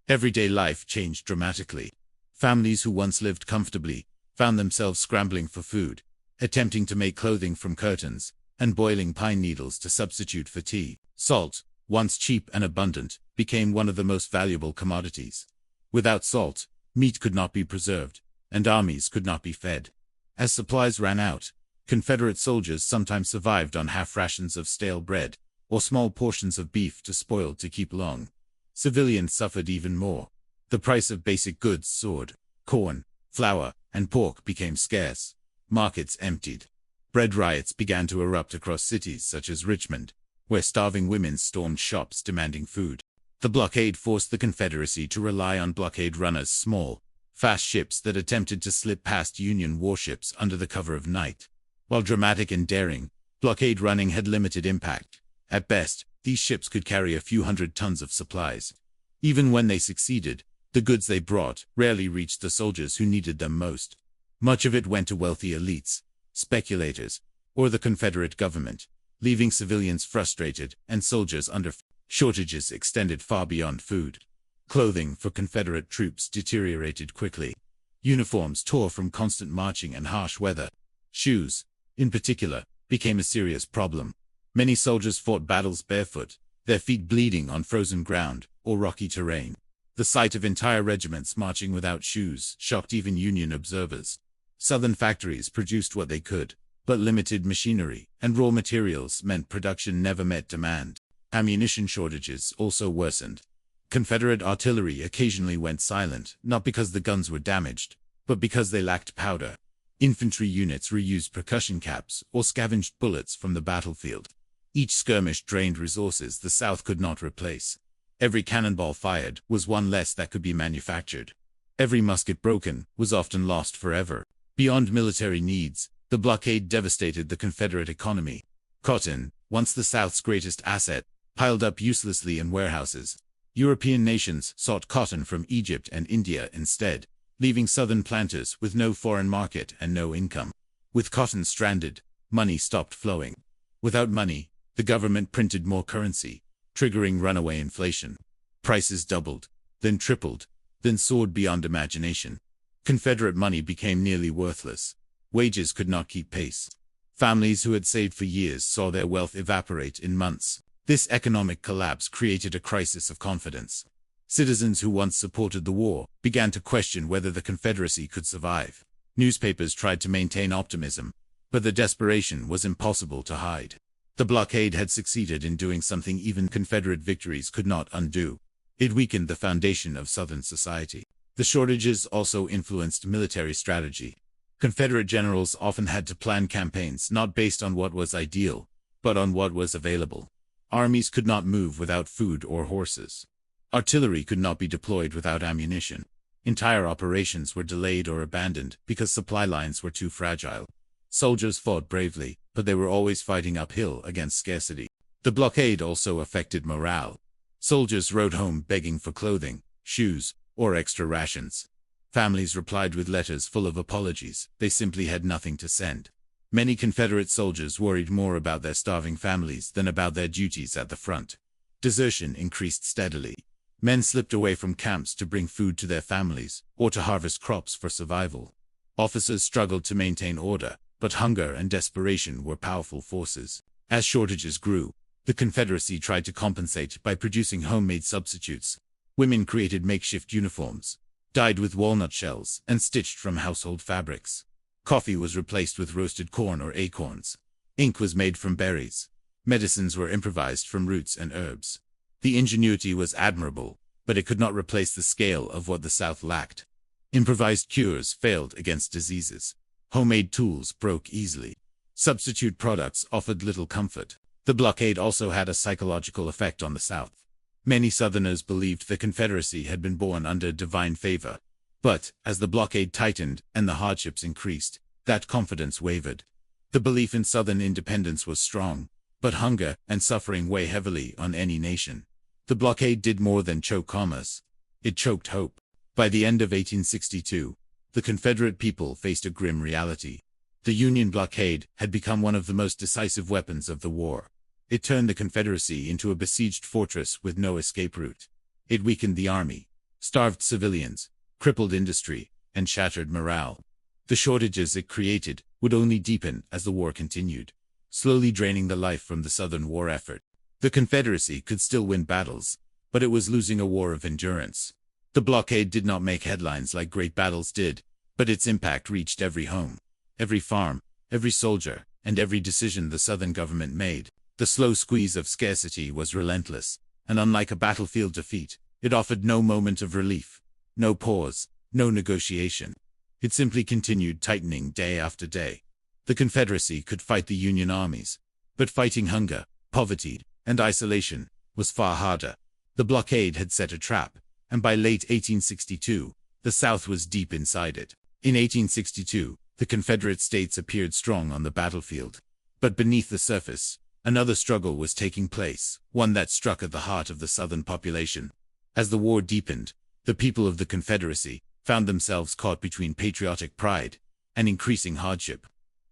Everyday life changed dramatically. Families who once lived comfortably found themselves scrambling for food, attempting to make clothing from curtains, and boiling pine needles to substitute for tea. Salt, once cheap and abundant, became one of the most valuable commodities. Without salt, meat could not be preserved, and armies could not be fed. As supplies ran out, Confederate soldiers sometimes survived on half rations of stale bread, or small portions of beef too spoiled to keep long. Civilians suffered even more. The price of basic goods soared. Corn, flour, and pork became scarce. Markets emptied. Bread riots began to erupt across cities such as Richmond, where starving women stormed shops demanding food. The blockade forced the Confederacy to rely on blockade runners, small, fast ships that attempted to slip past Union warships under the cover of night. While dramatic and daring, blockade running had limited impact. At best, these ships could carry a few hundred tons of supplies. Even when they succeeded, the goods they brought rarely reached the soldiers who needed them most. Much of it went to wealthy elites, speculators, or the Confederate government, leaving civilians frustrated and soldiers under. Shortages extended far beyond food. Clothing for Confederate troops deteriorated quickly. Uniforms tore from constant marching and harsh weather. Shoes, in particular, became a serious problem. Many soldiers fought battles barefoot, their feet bleeding on frozen ground or rocky terrain. The sight of entire regiments marching without shoes shocked even Union observers. Southern factories produced what they could, but limited machinery and raw materials meant production never met demand. Ammunition shortages also worsened. Confederate artillery occasionally went silent, not because the guns were damaged, but because they lacked powder. Infantry units reused percussion caps or scavenged bullets from the battlefield. Each skirmish drained resources the South could not replace. Every cannonball fired was one less that could be manufactured. Every musket broken was often lost forever. Beyond military needs, the The blockade devastated the Confederate economy. Cotton, once the South's greatest asset, piled up uselessly in warehouses. European nations sought cotton from Egypt and India instead, leaving Southern planters with no foreign market and no income. With cotton stranded, money stopped flowing. Without money, the government printed more currency, triggering runaway inflation. Prices doubled, then tripled, then soared beyond imagination. Confederate money became nearly worthless. Wages could not keep pace. Families who had saved for years saw their wealth evaporate in months. This economic collapse created a crisis of confidence. Citizens who once supported the war began to question whether the Confederacy could survive. Newspapers tried to maintain optimism, but the desperation was impossible to hide. The blockade had succeeded in doing something even Confederate victories could not undo. It weakened the foundation of Southern society. The shortages also influenced military strategy. Confederate generals often had to plan campaigns not based on what was ideal, but on what was available. Armies could not move without food or horses. Artillery could not be deployed without ammunition. Entire operations were delayed or abandoned because supply lines were too fragile. Soldiers fought bravely, but they were always fighting uphill against scarcity. The blockade also affected morale. Soldiers wrote home begging for clothing, shoes, or extra rations. Families replied with letters full of apologies. They simply had nothing to send. Many Confederate soldiers worried more about their starving families than about their duties at the front. Desertion increased steadily. Men slipped away from camps to bring food to their families or to harvest crops for survival. Officers struggled to maintain order, but hunger and desperation were powerful forces. As shortages grew, the Confederacy tried to compensate by producing homemade substitutes. Women created makeshift uniforms, dyed with walnut shells and stitched from household fabrics. Coffee was replaced with roasted corn or acorns. Ink was made from berries. Medicines were improvised from roots and herbs. The ingenuity was admirable, but it could not replace the scale of what the South lacked. Improvised cures failed against diseases. Homemade tools broke easily. Substitute products offered little comfort. The blockade also had a psychological effect on the South. Many Southerners believed the Confederacy had been born under divine favor. But, as the blockade tightened and the hardships increased, that confidence wavered. The belief in Southern independence was strong, but hunger and suffering weigh heavily on any nation. The blockade did more than choke commerce. It choked hope. By the end of 1862, the Confederate people faced a grim reality. The Union blockade had become one of the most decisive weapons of the war. It turned the Confederacy into a besieged fortress with no escape route. It weakened the army, starved civilians, crippled industry, and shattered morale. The shortages it created would only deepen as the war continued, slowly draining the life from the Southern war effort. The Confederacy could still win battles, but it was losing a war of endurance. The blockade did not make headlines like great battles did, but its impact reached every home, every farm, every soldier, and every decision the Southern government made. The slow squeeze of scarcity was relentless, and unlike a battlefield defeat, it offered no moment of relief. No pause, no negotiation. It simply continued tightening day after day. The Confederacy could fight the Union armies, but fighting hunger, poverty, and isolation was far harder. The blockade had set a trap, and by late 1862, the South was deep inside it. In 1862, the Confederate States appeared strong on the battlefield. But beneath the surface, another struggle was taking place, one that struck at the heart of the Southern population. As the war deepened, the people of the Confederacy found themselves caught between patriotic pride and increasing hardship.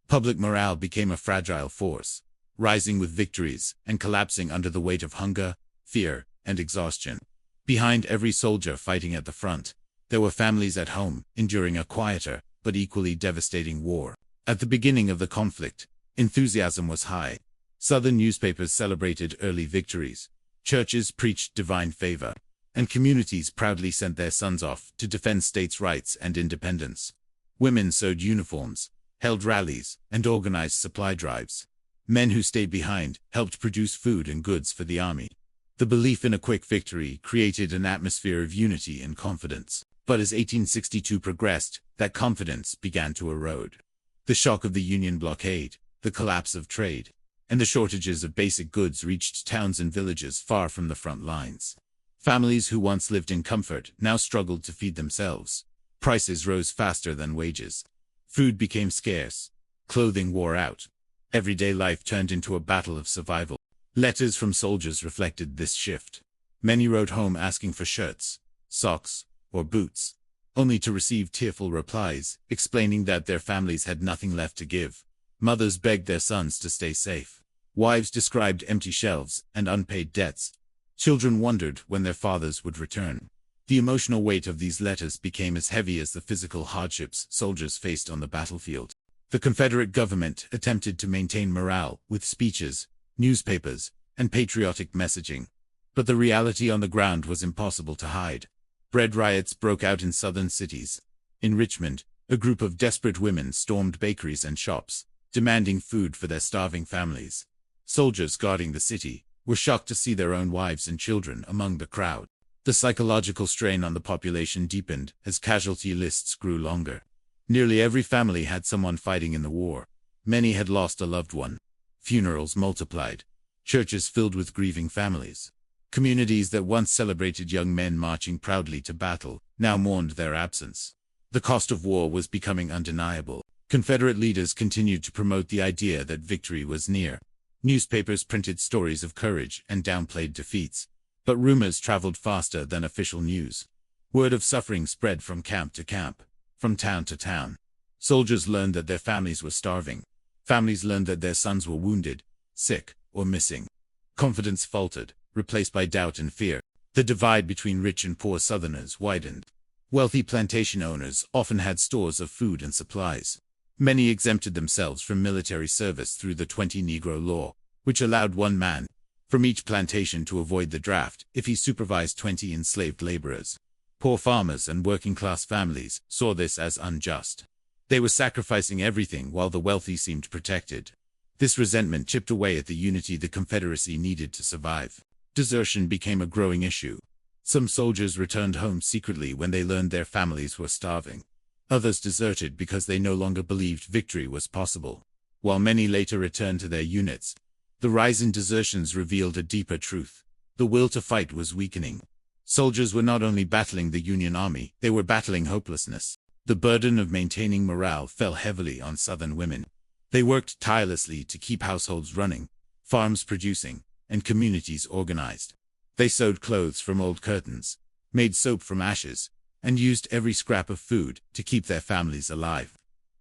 Public morale became a fragile force, rising with victories and collapsing under the weight of hunger, fear, and exhaustion. Behind every soldier fighting at the front, there were families at home enduring a quieter but equally devastating war. At the beginning of the conflict, enthusiasm was high. Southern newspapers celebrated early victories. Churches preached divine favor, and communities proudly sent their sons off to defend states' rights and independence. Women sewed uniforms, held rallies, and organized supply drives. Men who stayed behind helped produce food and goods for the army. The belief in a quick victory created an atmosphere of unity and confidence. But as 1862 progressed, that confidence began to erode. The shock of the Union blockade, the collapse of trade, and the shortages of basic goods reached towns and villages far from the front lines. Families who once lived in comfort now struggled to feed themselves. Prices rose faster than wages. Food became scarce, Clothing wore out. Everyday life turned into a battle of survival. Letters from soldiers reflected this shift. Many wrote home asking for shirts, socks, or boots, only to receive tearful replies, explaining that their families had nothing left to give. Mothers begged their sons to stay safe. Wives described empty shelves and unpaid debts. Children wondered when their fathers would return. The emotional weight of these letters became as heavy as the physical hardships soldiers faced on the battlefield. The Confederate government attempted to maintain morale with speeches, newspapers, and patriotic messaging. But the reality on the ground was impossible to hide. Bread riots broke out in southern cities. In Richmond, a group of desperate women stormed bakeries and shops, demanding food for their starving families. Soldiers guarding the city were shocked to see their own wives and children among the crowd. The psychological strain on the population deepened as casualty lists grew longer. Nearly every family had someone fighting in the war. Many had lost a loved one. Funerals multiplied. Churches filled with grieving families. Communities that once celebrated young men marching proudly to battle now mourned their absence. The cost of war was becoming undeniable. Confederate leaders continued to promote the idea that victory was near. Newspapers printed stories of courage and downplayed defeats. But rumors traveled faster than official news. Word of suffering spread from camp to camp, from town to town. Soldiers learned that their families were starving. Families learned that their sons were wounded, sick, or missing. Confidence faltered, replaced by doubt and fear. The divide between rich and poor Southerners widened. Wealthy plantation owners often had stores of food and supplies. Many exempted themselves from military service through the 20 Negro Law, which allowed one man from each plantation to avoid the draft if he supervised 20 enslaved laborers. Poor farmers and working-class families saw this as unjust. They were sacrificing everything while the wealthy seemed protected. This resentment chipped away at the unity the Confederacy needed to survive. Desertion became a growing issue. Some soldiers returned home secretly when they learned their families were starving. Others deserted because they no longer believed victory was possible. While many later returned to their units, the rise in desertions revealed a deeper truth. The will to fight was weakening. Soldiers were not only battling the Union Army, they were battling hopelessness. The burden of maintaining morale fell heavily on Southern women. They worked tirelessly to keep households running, farms producing, and communities organized. They sewed clothes from old curtains, made soap from ashes, and used every scrap of food to keep their families alive.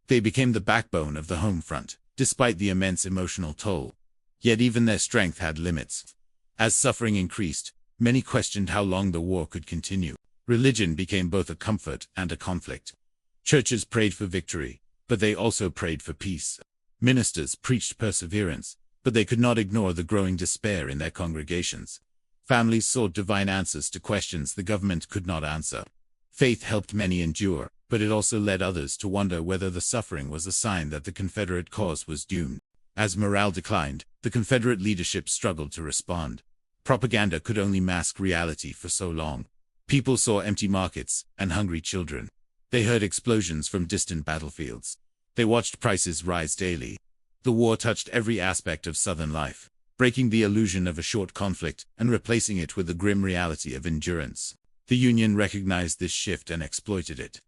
They became the backbone of the home front, despite the immense emotional toll. Yet even their strength had limits. As suffering increased, many questioned how long the war could continue. Religion became both a comfort and a conflict. Churches prayed for victory, but they also prayed for peace. Ministers preached perseverance, but they could not ignore the growing despair in their congregations. Families sought divine answers to questions the government could not answer. Faith helped many endure, but it also led others to wonder whether the suffering was a sign that the Confederate cause was doomed. As morale declined, the Confederate leadership struggled to respond. Propaganda could only mask reality for so long. People saw empty markets and hungry children. They heard explosions from distant battlefields. They watched prices rise daily. The war touched every aspect of Southern life, breaking the illusion of a short conflict and replacing it with the grim reality of endurance. The Union recognized this shift and exploited it.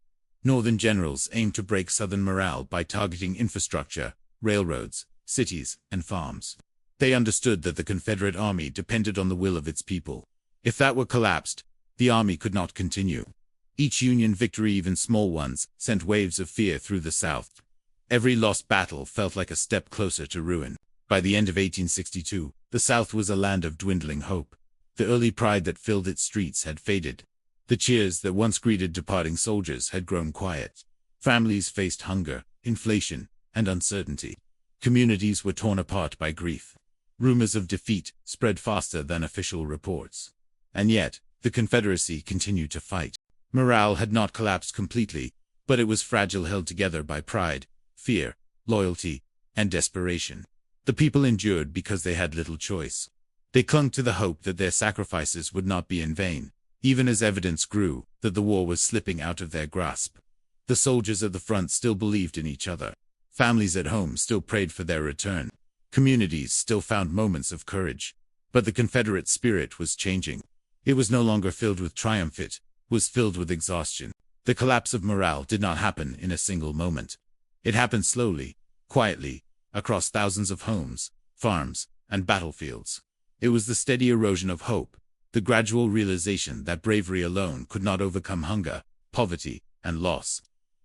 Northern generals aimed to break Southern morale by targeting infrastructure, railroads, cities, and farms. They understood that the Confederate Army depended on the will of its people. If that were collapsed, the army could not continue. Each Union victory, even small ones, sent waves of fear through the South. Every lost battle felt like a step closer to ruin. By the end of 1862, the South was a land of dwindling hope. The early pride that filled its streets had faded. The cheers that once greeted departing soldiers had grown quiet. Families faced hunger, inflation, and uncertainty. Communities were torn apart by grief. Rumors of defeat spread faster than official reports. And yet, the Confederacy continued to fight. Morale had not collapsed completely, but it was fragile, held together by pride, fear, loyalty, and desperation. The people endured because they had little choice. They clung to the hope that their sacrifices would not be in vain, even as evidence grew that the war was slipping out of their grasp. The soldiers at the front still believed in each other. Families at home still prayed for their return. Communities still found moments of courage. But the Confederate spirit was changing. It was no longer filled with triumph, it was filled with exhaustion. The collapse of morale did not happen in a single moment. It happened slowly, quietly, across thousands of homes, farms, and battlefields. It was the steady erosion of hope, the gradual realization that bravery alone could not overcome hunger, poverty, and loss.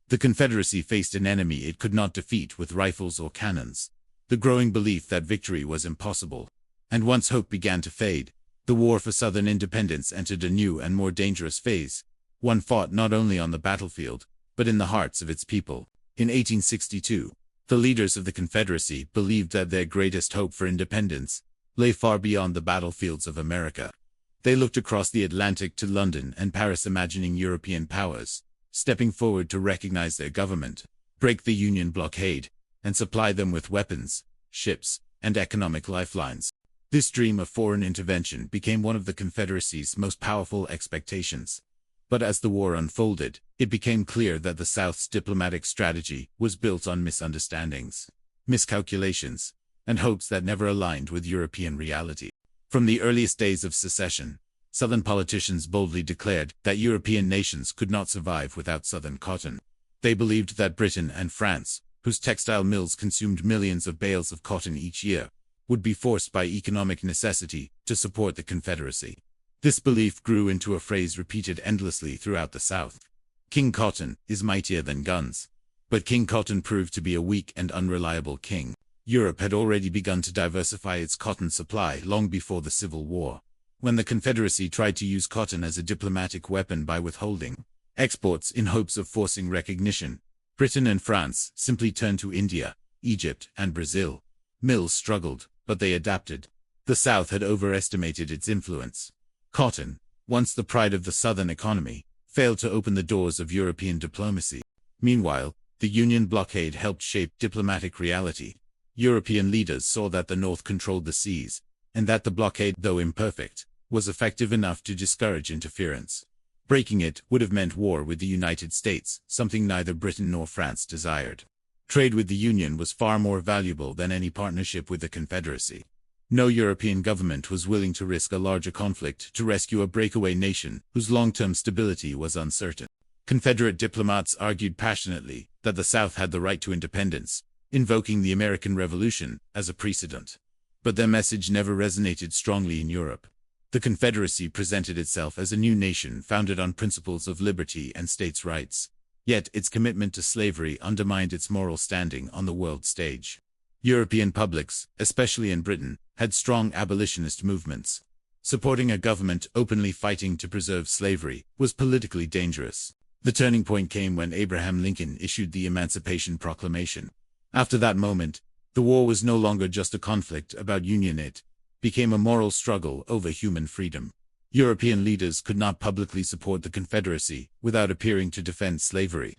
The Confederacy faced an enemy it could not defeat with rifles or cannons. The growing belief that victory was impossible. And once hope began to fade, the war for Southern independence entered a new and more dangerous phase, one fought not only on the battlefield, but in the hearts of its people. In 1862, the leaders of the Confederacy believed that their greatest hope for independence lay far beyond the battlefields of America. They looked across the Atlantic to London and Paris, imagining European powers stepping forward to recognize their government, break the Union blockade, and supply them with weapons, ships, and economic lifelines. This dream of foreign intervention became one of the Confederacy's most powerful expectations. But as the war unfolded, it became clear that the South's diplomatic strategy was built on misunderstandings, miscalculations, and hopes that never aligned with European reality. From the earliest days of secession, Southern politicians boldly declared that European nations could not survive without Southern cotton. They believed that Britain and France, whose textile mills consumed millions of bales of cotton each year, would be forced by economic necessity to support the Confederacy. This belief grew into a phrase repeated endlessly throughout the South. King Cotton is mightier than guns. But King Cotton proved to be a weak and unreliable king. Europe had already begun to diversify its cotton supply long before the Civil War. When the Confederacy tried to use cotton as a diplomatic weapon by withholding exports in hopes of forcing recognition, Britain and France simply turned to India, Egypt, and Brazil. Mills struggled, but they adapted. The South had overestimated its influence. Cotton, once the pride of the Southern economy, failed to open the doors of European diplomacy. Meanwhile, the Union blockade helped shape diplomatic reality. European leaders saw that the North controlled the seas, and that the blockade, though imperfect, was effective enough to discourage interference. Breaking it would have meant war with the United States, something neither Britain nor France desired. Trade with the Union was far more valuable than any partnership with the Confederacy. No European government was willing to risk a larger conflict to rescue a breakaway nation whose long-term stability was uncertain. Confederate diplomats argued passionately that the South had the right to independence, invoking the American Revolution as a precedent. But their message never resonated strongly in Europe. The Confederacy presented itself as a new nation founded on principles of liberty and states' rights. Yet its commitment to slavery undermined its moral standing on the world stage. European publics, especially in Britain, had strong abolitionist movements. Supporting a government openly fighting to preserve slavery was politically dangerous. The turning point came when Abraham Lincoln issued the Emancipation Proclamation. After that moment, the war was no longer just a conflict about Union. It became a moral struggle over human freedom. European leaders could not publicly support the Confederacy without appearing to defend slavery.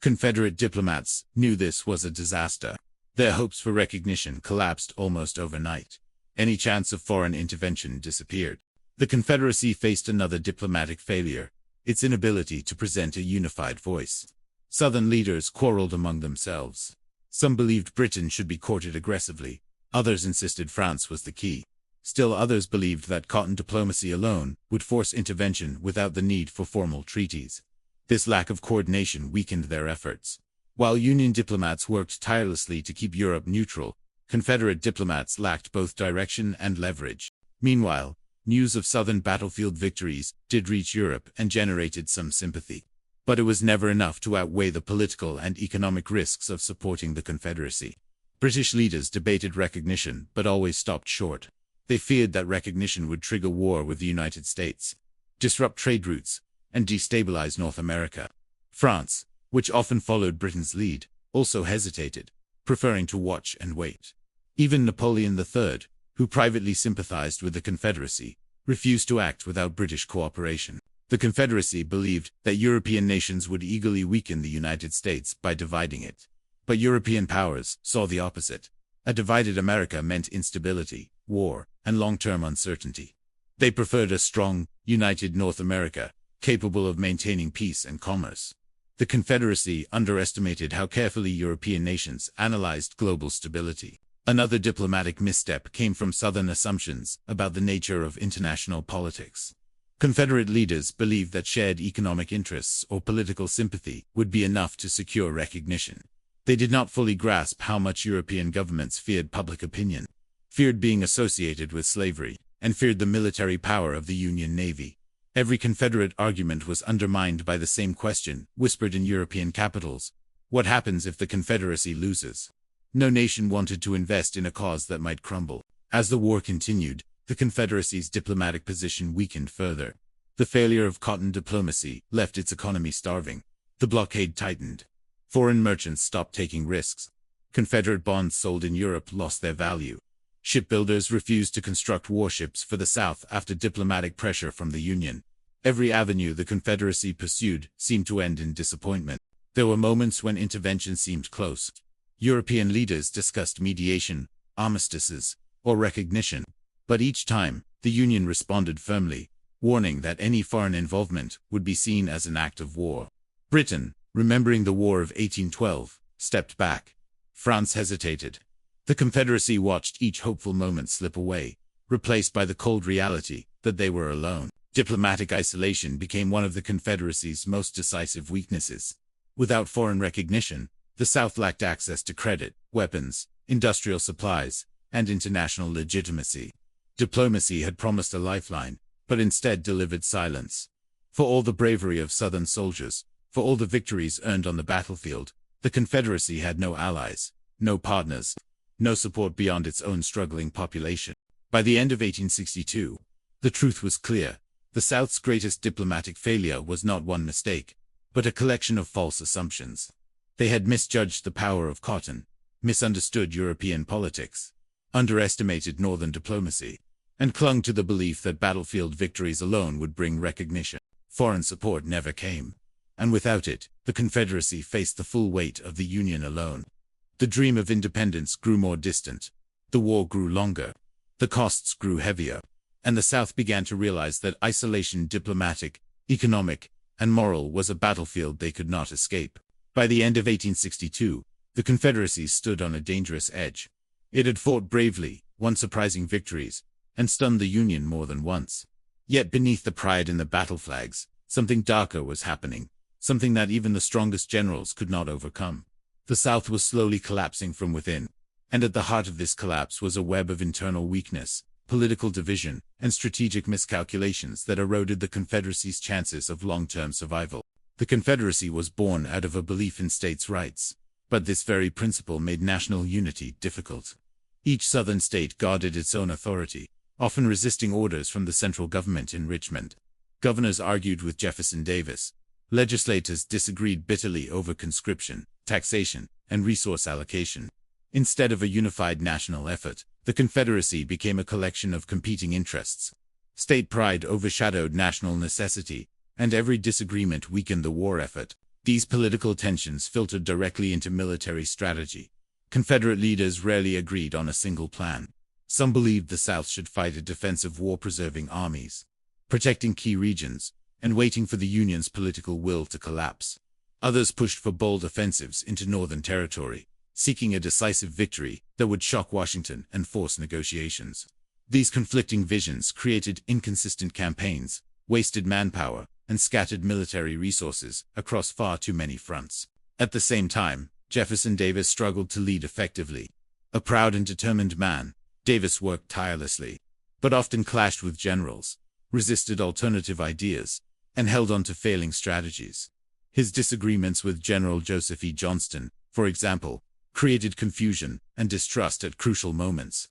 Confederate diplomats knew this was a disaster. Their hopes for recognition collapsed almost overnight. Any chance of foreign intervention disappeared. The Confederacy faced another diplomatic failure, its inability to present a unified voice. Southern leaders quarreled among themselves. Some believed Britain should be courted aggressively. Others insisted France was the key. Still others believed that cotton diplomacy alone would force intervention without the need for formal treaties. This lack of coordination weakened their efforts. While Union diplomats worked tirelessly to keep Europe neutral, Confederate diplomats lacked both direction and leverage. Meanwhile, news of Southern battlefield victories did reach Europe and generated some sympathy. But it was never enough to outweigh the political and economic risks of supporting the Confederacy. British leaders debated recognition but always stopped short. They feared that recognition would trigger war with the United States, disrupt trade routes, and destabilize North America. France, which often followed Britain's lead, also hesitated, preferring to watch and wait. Even Napoleon III, who privately sympathized with the Confederacy, refused to act without British cooperation. The Confederacy believed that European nations would eagerly weaken the United States by dividing it. But European powers saw the opposite. A divided America meant instability, war, and long-term uncertainty. They preferred a strong, united North America, capable of maintaining peace and commerce. The Confederacy underestimated how carefully European nations analyzed global stability. Another diplomatic misstep came from Southern assumptions about the nature of international politics. Confederate leaders believed that shared economic interests or political sympathy would be enough to secure recognition. They did not fully grasp how much European governments feared public opinion, feared being associated with slavery, and feared the military power of the Union Navy. Every Confederate argument was undermined by the same question, whispered in European capitals: what happens if the Confederacy loses? No nation wanted to invest in a cause that might crumble. As the war continued, the Confederacy's diplomatic position weakened further. The failure of cotton diplomacy left its economy starving. The blockade tightened. Foreign merchants stopped taking risks. Confederate bonds sold in Europe lost their value. Shipbuilders refused to construct warships for the South after diplomatic pressure from the Union. Every avenue the Confederacy pursued seemed to end in disappointment. There were moments when intervention seemed close. European leaders discussed mediation, armistices, or recognition. But each time, the Union responded firmly, warning that any foreign involvement would be seen as an act of war. Britain, remembering the War of 1812, stepped back. France hesitated. The Confederacy watched each hopeful moment slip away, replaced by the cold reality that they were alone. Diplomatic isolation became one of the Confederacy's most decisive weaknesses. Without foreign recognition, the South lacked access to credit, weapons, industrial supplies, and international legitimacy. Diplomacy had promised a lifeline, but instead delivered silence. For all the bravery of Southern soldiers, for all the victories earned on the battlefield, the Confederacy had no allies, no partners, no support beyond its own struggling population. By the end of 1862, the truth was clear. The South's greatest diplomatic failure was not one mistake, but a collection of false assumptions. They had misjudged the power of cotton, misunderstood European politics, underestimated Northern diplomacy, and clung to the belief that battlefield victories alone would bring recognition. Foreign support never came, and without it, the Confederacy faced the full weight of the Union alone. The dream of independence grew more distant. The war grew longer. The costs grew heavier. And the South began to realize that isolation, diplomatic, economic, and moral, was a battlefield they could not escape. By the end of 1862, the Confederacy stood on a dangerous edge. It had fought bravely, won surprising victories, and stunned the Union more than once. Yet beneath the pride in the battle flags, something darker was happening, something that even the strongest generals could not overcome. The South was slowly collapsing from within, and at the heart of this collapse was a web of internal weakness, political division, and strategic miscalculations that eroded the Confederacy's chances of long-term survival. The Confederacy was born out of a belief in states' rights, but this very principle made national unity difficult. Each Southern state guarded its own authority, often resisting orders from the central government in Richmond. Governors argued with Jefferson Davis. Legislators disagreed bitterly over conscription, taxation, and resource allocation. Instead of a unified national effort, the Confederacy became a collection of competing interests. State pride overshadowed national necessity, and every disagreement weakened the war effort. These political tensions filtered directly into military strategy. Confederate leaders rarely agreed on a single plan. Some believed the South should fight a defensive war, preserving armies, protecting key regions, and waiting for the Union's political will to collapse. Others pushed for bold offensives into Northern territory, seeking a decisive victory that would shock Washington and force negotiations. These conflicting visions created inconsistent campaigns, wasted manpower, and scattered military resources across far too many fronts. At the same time, Jefferson Davis struggled to lead effectively. A proud and determined man, Davis worked tirelessly, but often clashed with generals, resisted alternative ideas, and held on to failing strategies. His disagreements with General Joseph E. Johnston, for example, created confusion and distrust at crucial moments.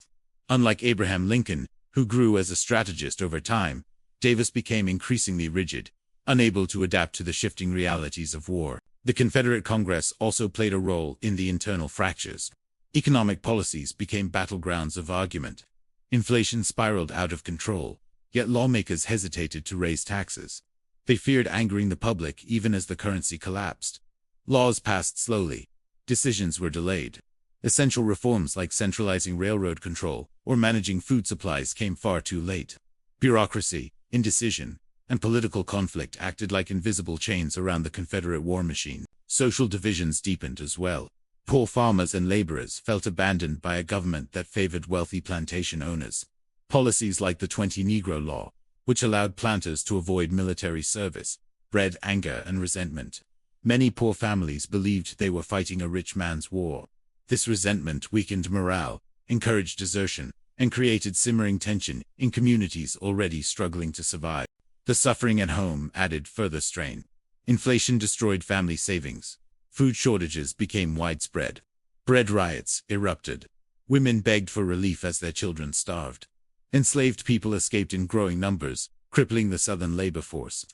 Unlike Abraham Lincoln, who grew as a strategist over time, Davis became increasingly rigid, unable to adapt to the shifting realities of war. The Confederate Congress also played a role in the internal fractures. Economic policies became battlegrounds of argument. Inflation spiraled out of control, yet lawmakers hesitated to raise taxes. They feared angering the public even as the currency collapsed. Laws passed slowly. Decisions were delayed. Essential reforms like centralizing railroad control or managing food supplies came far too late. Bureaucracy, indecision, and political conflict acted like invisible chains around the Confederate war machine. Social divisions deepened as well. Poor farmers and laborers felt abandoned by a government that favored wealthy plantation owners. Policies like the 20 Negro Law, which allowed planters to avoid military service, bred anger and resentment. Many poor families believed they were fighting a rich man's war. This resentment weakened morale, encouraged desertion, and created simmering tension in communities already struggling to survive. The suffering at home added further strain. Inflation destroyed family savings. Food shortages became widespread. Bread riots erupted. Women begged for relief as their children starved. Enslaved people escaped in growing numbers, crippling the southern labor force.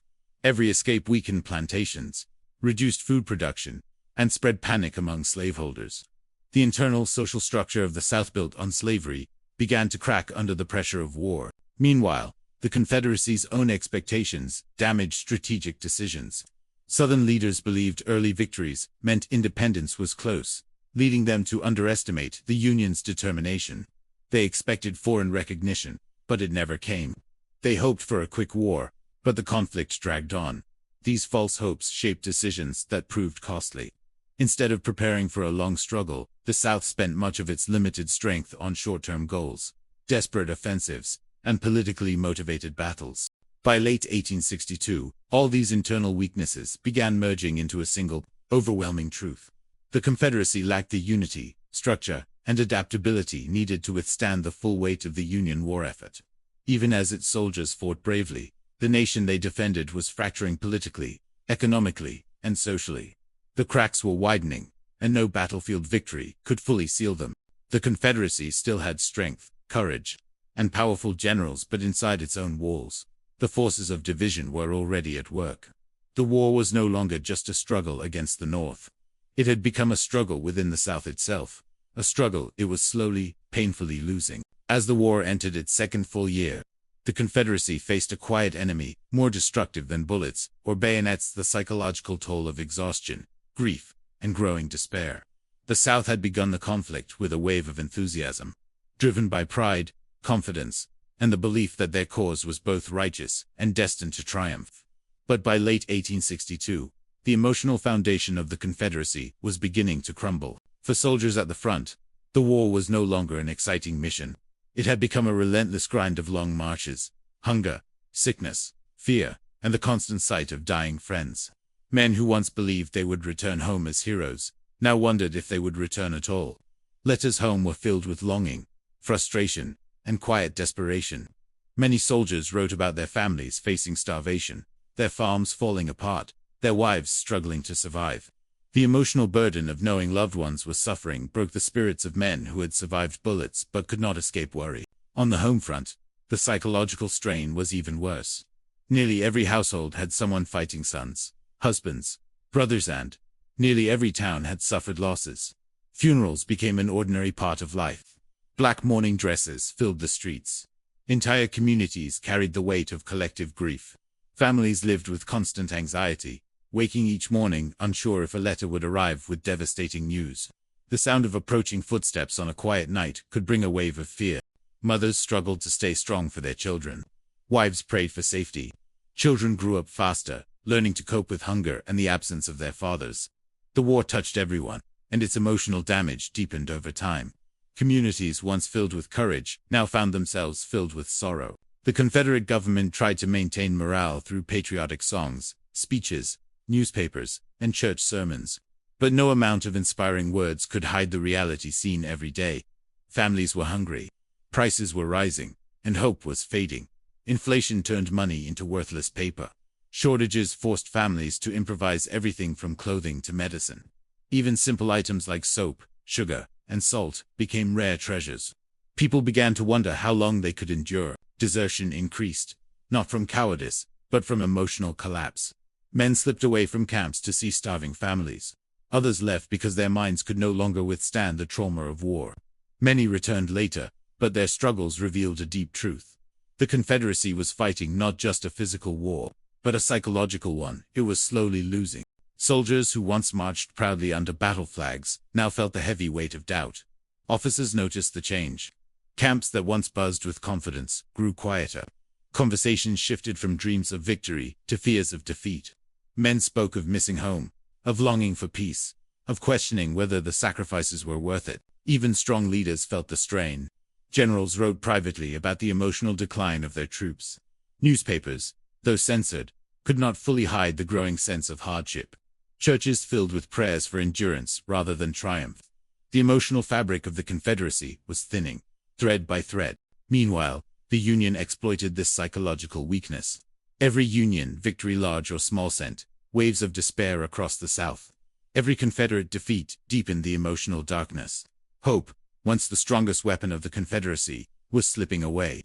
Every escape weakened plantations, reduced food production, and spread panic among slaveholders. The internal social structure of the South, built on slavery, began to crack under the pressure of war. Meanwhile, the Confederacy's own expectations damaged strategic decisions. Southern leaders believed early victories meant independence was close, leading them to underestimate the Union's determination. They expected foreign recognition, but it never came. They hoped for a quick war, but the conflict dragged on. These false hopes shaped decisions that proved costly. Instead of preparing for a long struggle, the South spent much of its limited strength on short-term goals, desperate offensives, and politically motivated battles. By late 1862, all these internal weaknesses began merging into a single, overwhelming truth. The Confederacy lacked the unity, structure, and adaptability needed to withstand the full weight of the Union war effort. Even as its soldiers fought bravely, the nation they defended was fracturing politically, economically, and socially. The cracks were widening, and no battlefield victory could fully seal them. The Confederacy still had strength, courage, and powerful generals, but inside its own walls, the forces of division were already at work. The war was no longer just a struggle against the North. It had become a struggle within the South itself, a struggle it was slowly, painfully losing. As the war entered its second full year, the Confederacy faced a quiet enemy, more destructive than bullets or bayonets: the psychological toll of exhaustion, grief, and growing despair. The South had begun the conflict with a wave of enthusiasm, driven by pride, confidence, and the belief that their cause was both righteous and destined to triumph. But by late 1862, the emotional foundation of the Confederacy was beginning to crumble. For soldiers at the front, the war was no longer an exciting mission. It had become a relentless grind of long marches, hunger, sickness, fear, and the constant sight of dying friends. Men who once believed they would return home as heroes now wondered if they would return at all. Letters home were filled with longing, frustration, and quiet desperation. Many soldiers wrote about their families facing starvation, their farms falling apart, their wives struggling to survive. The emotional burden of knowing loved ones were suffering broke the spirits of men who had survived bullets but could not escape worry. On the home front, the psychological strain was even worse. Nearly every household had someone fighting: sons, husbands, brothers, and nearly every town had suffered losses. Funerals became an ordinary part of life. Black mourning dresses filled the streets. Entire communities carried the weight of collective grief. Families lived with constant anxiety, waking each morning unsure if a letter would arrive with devastating news. The sound of approaching footsteps on a quiet night could bring a wave of fear. Mothers struggled to stay strong for their children. Wives prayed for safety. Children grew up faster, learning to cope with hunger and the absence of their fathers. The war touched everyone, and its emotional damage deepened over time. Communities once filled with courage now found themselves filled with sorrow. The Confederate government tried to maintain morale through patriotic songs, speeches, newspapers, and church sermons. But no amount of inspiring words could hide the reality seen every day. Families were hungry, prices were rising, and hope was fading. Inflation turned money into worthless paper. Shortages forced families to improvise everything from clothing to medicine. Even simple items like soap, sugar, and salt became rare treasures. People began to wonder how long they could endure. Desertion increased, not from cowardice, but from emotional collapse. Men slipped away from camps to see starving families. Others left because their minds could no longer withstand the trauma of war. Many returned later, but their struggles revealed a deep truth. The Confederacy was fighting not just a physical war, but a psychological one. It was slowly losing. Soldiers who once marched proudly under battle flags now felt the heavy weight of doubt. Officers noticed the change. Camps that once buzzed with confidence grew quieter. Conversations shifted from dreams of victory to fears of defeat. Men spoke of missing home, of longing for peace, of questioning whether the sacrifices were worth it. Even strong leaders felt the strain. Generals wrote privately about the emotional decline of their troops. Newspapers, though censored, could not fully hide the growing sense of hardship. churches filled with prayers for endurance rather than triumph. The emotional fabric of the Confederacy was thinning, thread by thread. Meanwhile, the Union exploited this psychological weakness. Every Union victory, large or small, sent waves of despair across the South. Every Confederate defeat deepened the emotional darkness. Hope, once the strongest weapon of the Confederacy, was slipping away.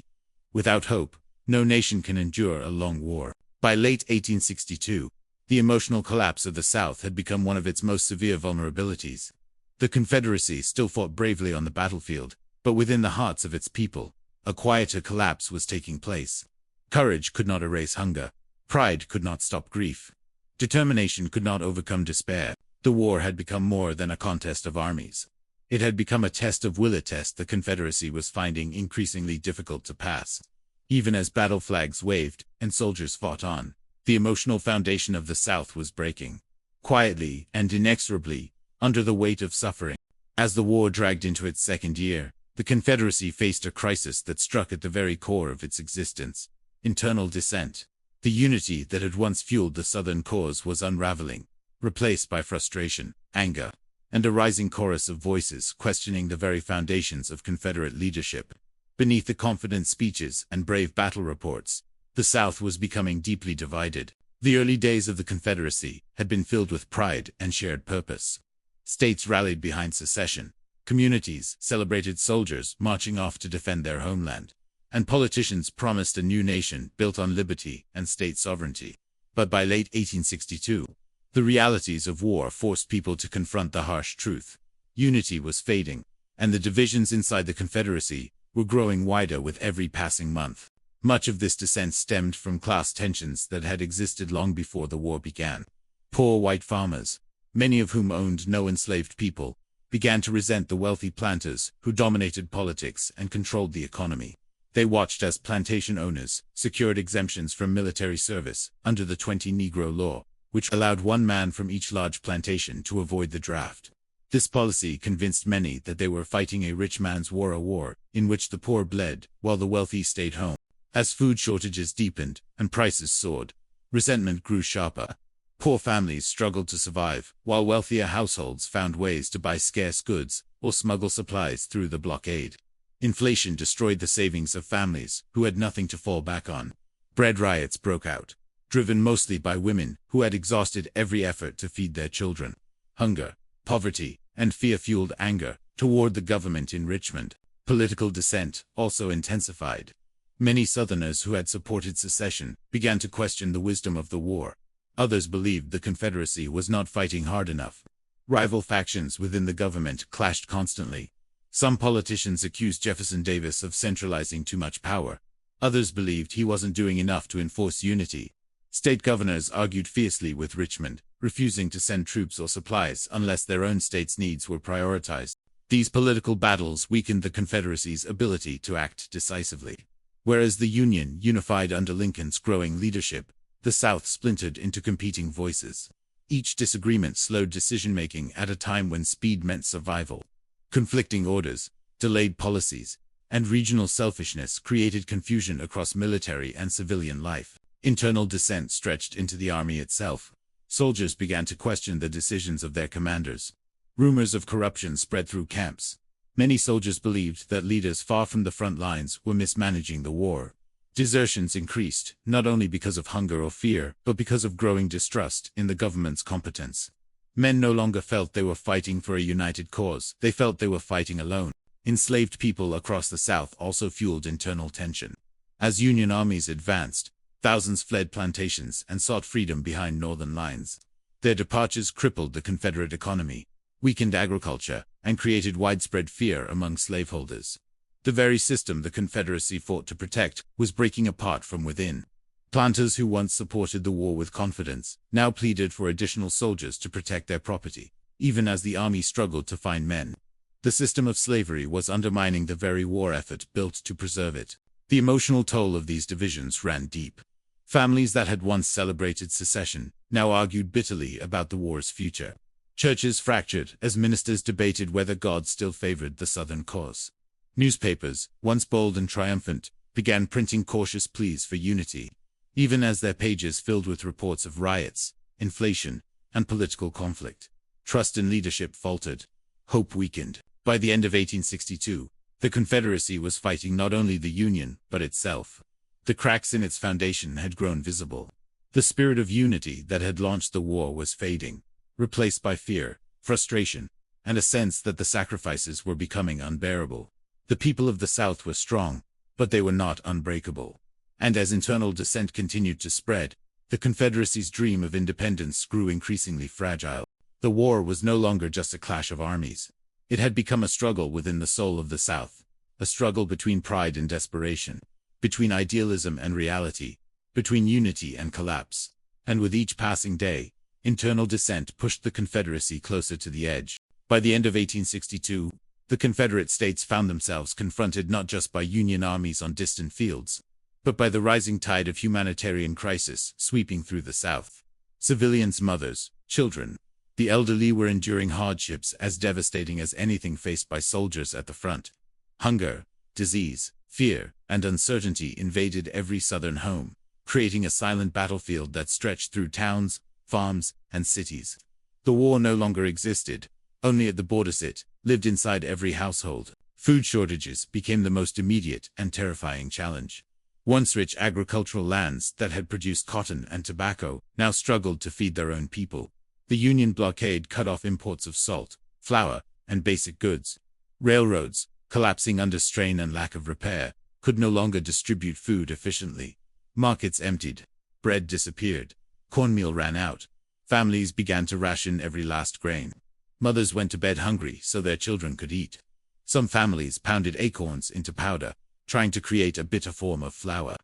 Without hope, no nation can endure a long war. By late 1862, the emotional collapse of the South had become one of its most severe vulnerabilities. The Confederacy still fought bravely on the battlefield, but within the hearts of its people, a quieter collapse was taking place. Courage could not erase hunger. Pride could not stop grief. Determination could not overcome despair. The war had become more than a contest of armies. It had become a test of will, a test the Confederacy was finding increasingly difficult to pass. Even as battle flags waved and soldiers fought on, the emotional foundation of the South was breaking. Quietly and inexorably, under the weight of suffering. As the war dragged into its second year, the Confederacy faced a crisis that struck at the very core of its existence: internal dissent. The unity that had once fueled the Southern cause was unraveling, replaced by frustration, anger, and a rising chorus of voices questioning the very foundations of Confederate leadership. Beneath the confident speeches and brave battle reports, the South was becoming deeply divided. The early days of the Confederacy had been filled with pride and shared purpose. States rallied behind secession. Communities celebrated soldiers marching off to defend their homeland. And politicians promised a new nation built on liberty and state sovereignty. But by late 1862, the realities of war forced people to confront the harsh truth. Unity was fading, and the divisions inside the Confederacy were growing wider with every passing month. Much of this dissent stemmed from class tensions that had existed long before the war began. Poor white farmers, many of whom owned no enslaved people, began to resent the wealthy planters who dominated politics and controlled the economy. They watched as plantation owners secured exemptions from military service under the 20 Negro Law, which allowed one man from each large plantation to avoid the draft. This policy convinced many that they were fighting a rich man's war, a war in which the poor bled while the wealthy stayed home. As food shortages deepened and prices soared, resentment grew sharper. Poor families struggled to survive, while wealthier households found ways to buy scarce goods or smuggle supplies through the blockade. Inflation destroyed the savings of families who had nothing to fall back on. Bread riots broke out, driven mostly by women who had exhausted every effort to feed their children. Hunger, poverty, and fear fueled anger toward the government in Richmond. Political dissent also intensified. Many Southerners who had supported secession began to question the wisdom of the war. Others believed the Confederacy was not fighting hard enough. Rival factions within the government clashed constantly. Some politicians accused Jefferson Davis of centralizing too much power. Others believed he wasn't doing enough to enforce unity. State governors argued fiercely with Richmond, refusing to send troops or supplies unless their own state's needs were prioritized. These political battles weakened the Confederacy's ability to act decisively. Whereas the Union unified under Lincoln's growing leadership, the South splintered into competing voices. Each disagreement slowed decision-making at a time when speed meant survival. Conflicting orders, delayed policies, and regional selfishness created confusion across military and civilian life. Internal dissent stretched into the army itself. Soldiers began to question the decisions of their commanders. Rumors of corruption spread through camps. Many soldiers believed that leaders far from the front lines were mismanaging the war. Desertions increased, not only because of hunger or fear, but because of growing distrust in the government's competence. Men no longer felt they were fighting for a united cause, they felt they were fighting alone. Enslaved people across the South also fueled internal tension. As Union armies advanced, thousands fled plantations and sought freedom behind northern lines. Their departures crippled the Confederate economy, weakened agriculture, and created widespread fear among slaveholders. The very system the Confederacy fought to protect was breaking apart from within. Planters who once supported the war with confidence now pleaded for additional soldiers to protect their property, even as the army struggled to find men. The system of slavery was undermining the very war effort built to preserve it. The emotional toll of these divisions ran deep. Families that had once celebrated secession now argued bitterly about the war's future. Churches fractured as ministers debated whether God still favored the Southern cause. Newspapers, once bold and triumphant, began printing cautious pleas for unity, even as their pages filled with reports of riots, inflation, and political conflict. Trust in leadership faltered. Hope weakened. By the end of 1862, the Confederacy was fighting not only the Union, but itself. The cracks in its foundation had grown visible. The spirit of unity that had launched the war was fading, replaced by fear, frustration, and a sense that the sacrifices were becoming unbearable. The people of the South were strong, but they were not unbreakable. And as internal dissent continued to spread, the Confederacy's dream of independence grew increasingly fragile. The war was no longer just a clash of armies. It had become a struggle within the soul of the South, a struggle between pride and desperation, between idealism and reality, between unity and collapse. And with each passing day, internal dissent pushed the Confederacy closer to the edge. By the end of 1862, the Confederate states found themselves confronted not just by Union armies on distant fields, but by the rising tide of humanitarian crisis sweeping through the South. Civilians, mothers, children, the elderly were enduring hardships as devastating as anything faced by soldiers at the front. Hunger, disease, fear, and uncertainty invaded every Southern home, creating a silent battlefield that stretched through towns, farms, and cities. The war no longer existed, only at the borders. It lived inside every household. Food shortages became the most immediate and terrifying challenge. Once rich agricultural lands that had produced cotton and tobacco now struggled to feed their own people. The Union blockade cut off imports of salt, flour, and basic goods. Railroads, collapsing under strain and lack of repair, could no longer distribute food efficiently. Markets emptied. Bread disappeared. Cornmeal ran out. Families began to ration every last grain. Mothers went to bed hungry so their children could eat. Some families pounded acorns into powder, trying to create a bitter form of flour.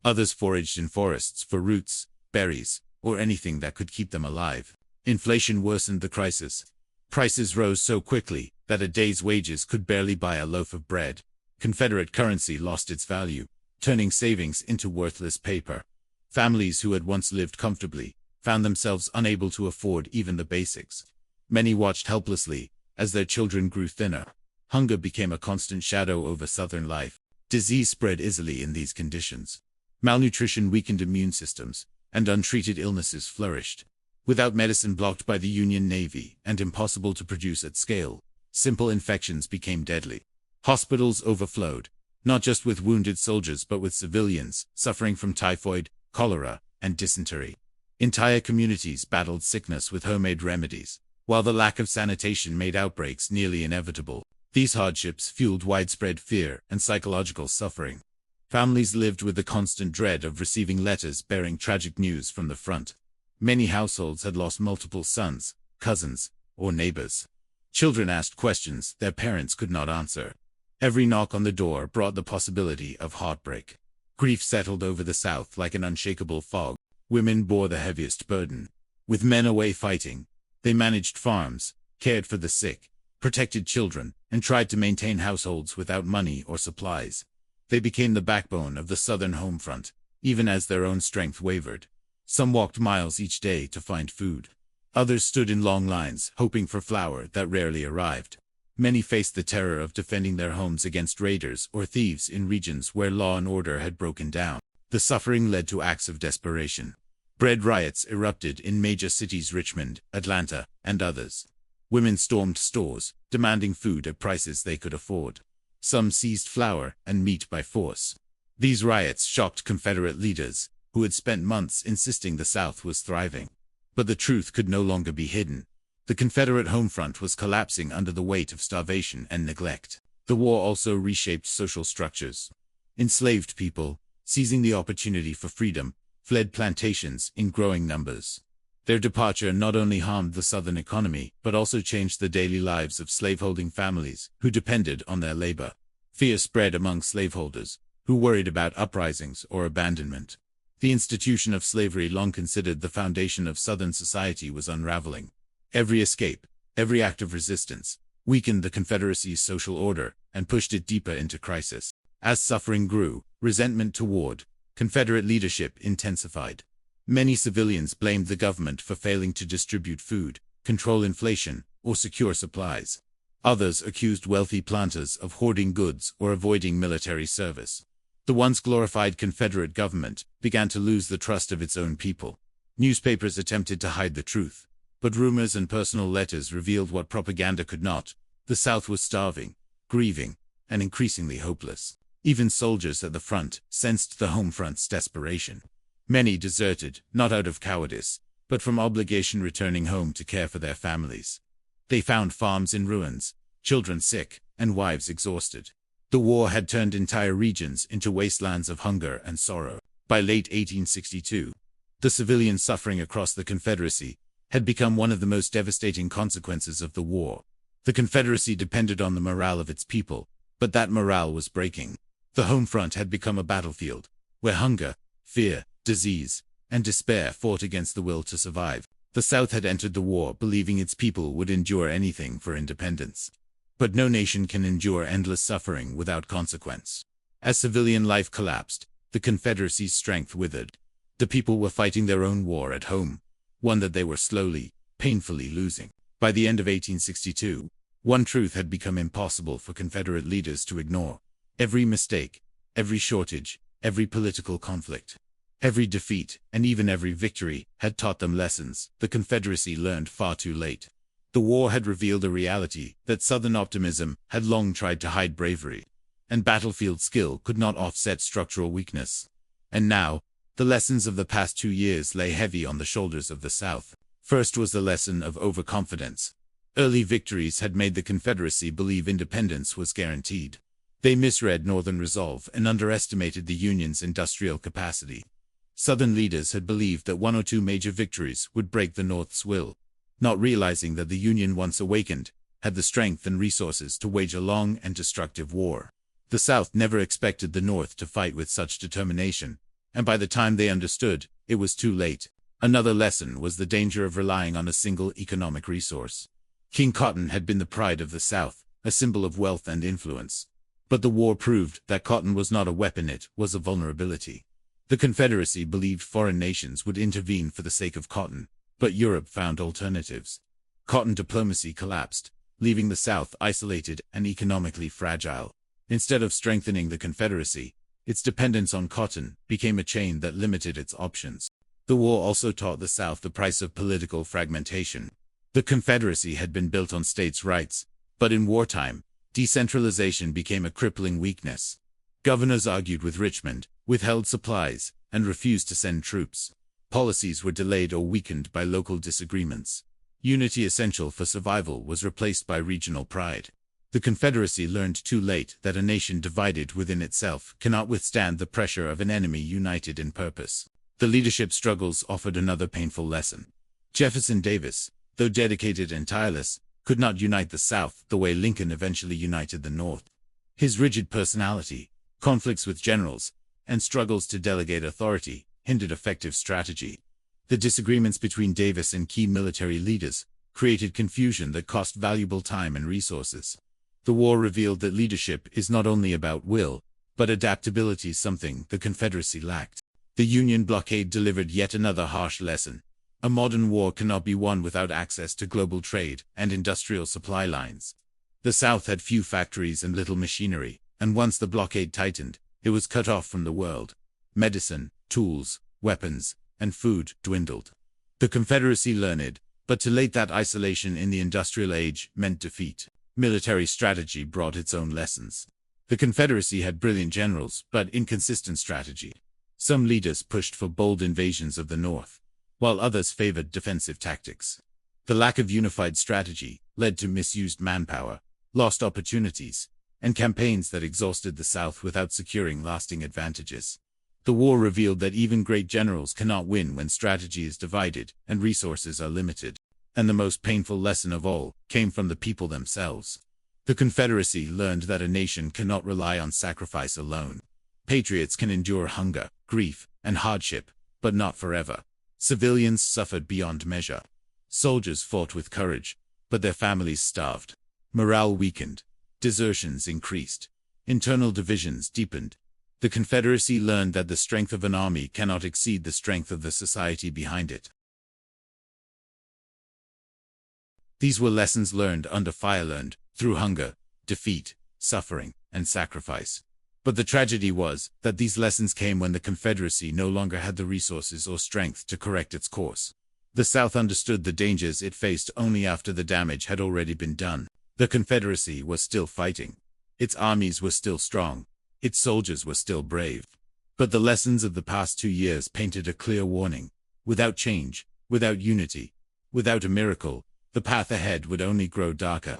Others foraged in forests for roots, berries, or anything that could keep them alive. Inflation worsened the crisis. Prices rose so quickly that a day's wages could barely buy a loaf of bread. Confederate currency lost its value, turning savings into worthless paper. Families who had once lived comfortably found themselves unable to afford even the basics. Many watched helplessly as their children grew thinner. Hunger became a constant shadow over Southern life. Disease spread easily in these conditions. Malnutrition weakened immune systems, and untreated illnesses flourished. Without medicine blocked by the Union Navy and impossible to produce at scale, simple infections became deadly. Hospitals overflowed, not just with wounded soldiers but with civilians suffering from typhoid, cholera, and dysentery. Entire communities battled sickness with homemade remedies, while the lack of sanitation made outbreaks nearly inevitable. These hardships fueled widespread fear and psychological suffering. Families lived with the constant dread of receiving letters bearing tragic news from the front. Many households had lost multiple sons, cousins, or neighbors. Children asked questions their parents could not answer. Every knock on the door brought the possibility of heartbreak. Grief settled over the South like an unshakable fog. Women bore the heaviest burden. With men away fighting, they managed farms, cared for the sick, protected children, and tried to maintain households without money or supplies. They became the backbone of the Southern home front, even as their own strength wavered. Some walked miles each day to find food. Others stood in long lines, hoping for flour that rarely arrived. Many faced the terror of defending their homes against raiders or thieves in regions where law and order had broken down. The suffering led to acts of desperation. Bread riots erupted in major cities: Richmond, Atlanta, and others. Women stormed stores, demanding food at prices they could afford. Some seized flour and meat by force. These riots shocked Confederate leaders, who had spent months insisting the South was thriving. But the truth could no longer be hidden. The Confederate home front was collapsing under the weight of starvation and neglect. The war also reshaped social structures. Enslaved people, seizing the opportunity for freedom, fled plantations in growing numbers. Their departure not only harmed the Southern economy, but also changed the daily lives of slaveholding families who depended on their labor. Fear spread among slaveholders, who worried about uprisings or abandonment. The institution of slavery, long considered the foundation of Southern society, was unraveling. Every escape, every act of resistance, weakened the Confederacy's social order and pushed it deeper into crisis. As suffering grew, resentment toward Confederate leadership intensified. Many civilians blamed the government for failing to distribute food, control inflation, or secure supplies. Others accused wealthy planters of hoarding goods or avoiding military service. The once glorified Confederate government began to lose the trust of its own people. Newspapers attempted to hide the truth, But rumors and personal letters revealed what propaganda could not. The South was starving, grieving, and increasingly hopeless. Even soldiers at the front sensed the home front's desperation. Many deserted, not out of cowardice, but from obligation, returning home to care for their families. They found farms in ruins, children sick, and wives exhausted. The war had turned entire regions into wastelands of hunger and sorrow. By late 1862, the civilian suffering across the Confederacy had become one of the most devastating consequences of the war. The Confederacy depended on the morale of its people, but that morale was breaking. The home front had become a battlefield, where hunger, fear, disease, and despair fought against the will to survive. The South had entered the war believing its people would endure anything for independence. But no nation can endure endless suffering without consequence. As civilian life collapsed, the Confederacy's strength withered. The people were fighting their own war at home, one that they were slowly, painfully losing. By the end of 1862, one truth had become impossible for Confederate leaders to ignore. Every mistake, every shortage, every political conflict, every defeat, and even every victory had taught them lessons the Confederacy learned far too late. The war had revealed a reality that Southern optimism had long tried to hide: bravery and battlefield skill could not offset structural weakness. And now, the lessons of the past 2 years lay heavy on the shoulders of the South. First was the lesson of overconfidence. Early victories had made the Confederacy believe independence was guaranteed. They misread Northern resolve and underestimated the Union's industrial capacity. Southern leaders had believed that 1 or 2 major victories would break the North's will, not realizing that the Union, once awakened, had the strength and resources to wage a long and destructive war. The South never expected the North to fight with such determination, and by the time they understood, it was too late. Another lesson was the danger of relying on a single economic resource. King Cotton had been the pride of the South, a symbol of wealth and influence. But the war proved that cotton was not a weapon, it was a vulnerability. The Confederacy believed foreign nations would intervene for the sake of cotton, but Europe found alternatives. Cotton diplomacy collapsed, leaving the South isolated and economically fragile. Instead of strengthening the Confederacy, its dependence on cotton became a chain that limited its options. The war also taught the South the price of political fragmentation. The Confederacy had been built on states' rights, but in wartime, decentralization became a crippling weakness. Governors argued with Richmond, withheld supplies, and refused to send troops. Policies were delayed or weakened by local disagreements. Unity, essential for survival, was replaced by regional pride. The Confederacy learned too late that a nation divided within itself cannot withstand the pressure of an enemy united in purpose. The leadership struggles offered another painful lesson. Jefferson Davis, though dedicated and tireless, could not unite the South the way Lincoln eventually united the North. His rigid personality, conflicts with generals, and struggles to delegate authority hindered effective strategy. The disagreements between Davis and key military leaders created confusion that cost valuable time and resources. The war revealed that leadership is not only about will, but adaptability, something the Confederacy lacked. The Union blockade delivered yet another harsh lesson. A modern war cannot be won without access to global trade and industrial supply lines. The South had few factories and little machinery, and once the blockade tightened, it was cut off from the world. Medicine, tools, weapons, and food dwindled. The Confederacy learned, but too late, that isolation in the industrial age meant defeat. Military strategy brought its own lessons. The Confederacy had brilliant generals, but inconsistent strategy. Some leaders pushed for bold invasions of the North, while others favored defensive tactics. The lack of unified strategy led to misused manpower, lost opportunities, and campaigns that exhausted the South without securing lasting advantages. The war revealed that even great generals cannot win when strategy is divided and resources are limited. And the most painful lesson of all came from the people themselves. The Confederacy learned that a nation cannot rely on sacrifice alone. Patriots can endure hunger, grief, and hardship, but not forever. Civilians suffered beyond measure. Soldiers fought with courage, but their families starved. Morale weakened. Desertions increased. Internal divisions deepened. The Confederacy learned that the strength of an army cannot exceed the strength of the society behind it. These were lessons learned under fire, learned through hunger, defeat, suffering, and sacrifice. But the tragedy was that these lessons came when the Confederacy no longer had the resources or strength to correct its course. The South understood the dangers it faced only after the damage had already been done. The Confederacy was still fighting. Its armies were still strong. Its soldiers were still brave. But the lessons of the past 2 years painted a clear warning. Without change, without unity, without a miracle, the path ahead would only grow darker.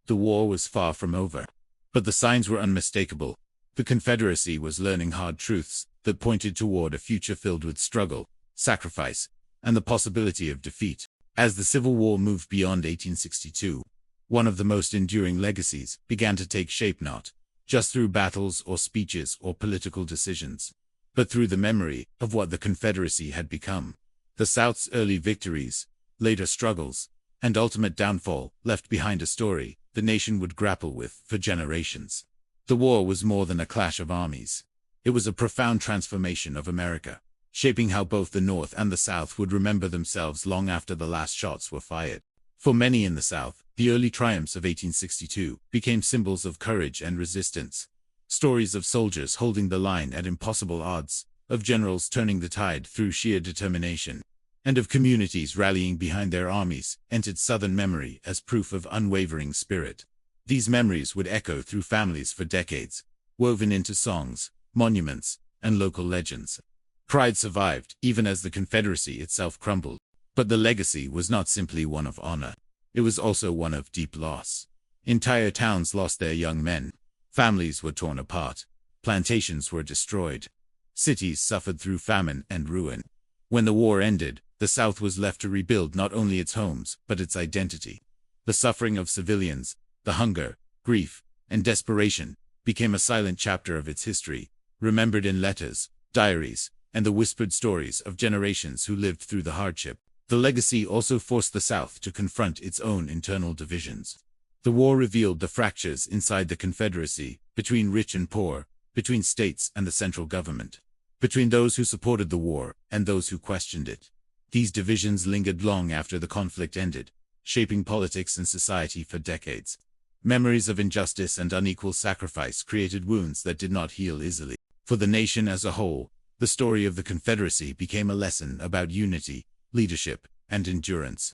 The war was far from over. But the signs were unmistakable. The Confederacy was learning hard truths that pointed toward a future filled with struggle, sacrifice, and the possibility of defeat. As the Civil War moved beyond 1862, one of the most enduring legacies began to take shape, not just through battles or speeches or political decisions, but through the memory of what the Confederacy had become. The South's early victories, later struggles, and ultimate downfall left behind a story the nation would grapple with for generations. The war was more than a clash of armies. It was a profound transformation of America, shaping how both the North and the South would remember themselves long after the last shots were fired. For many in the South, the early triumphs of 1862 became symbols of courage and resistance. Stories of soldiers holding the line at impossible odds, of generals turning the tide through sheer determination, and of communities rallying behind their armies entered Southern memory as proof of unwavering spirit. These memories would echo through families for decades, woven into songs, monuments, and local legends. Pride survived even as the Confederacy itself crumbled. But the legacy was not simply one of honor. It was also one of deep loss. Entire towns lost their young men. Families were torn apart. Plantations were destroyed. Cities suffered through famine and ruin. When the war ended, the South was left to rebuild not only its homes, but its identity. The suffering of civilians, the hunger, grief, and desperation became a silent chapter of its history, remembered in letters, diaries, and the whispered stories of generations who lived through the hardship. The legacy also forced the South to confront its own internal divisions. The war revealed the fractures inside the Confederacy, between rich and poor, between states and the central government, between those who supported the war and those who questioned it. These divisions lingered long after the conflict ended, shaping politics and society for decades. Memories of injustice and unequal sacrifice created wounds that did not heal easily. For the nation as a whole, the story of the Confederacy became a lesson about unity, leadership, and endurance.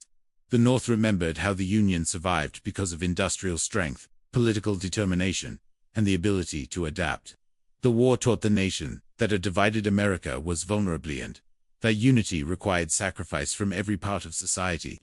The North remembered how the Union survived because of industrial strength, political determination, and the ability to adapt. The war taught the nation that a divided America was vulnerable and that unity required sacrifice from every part of society.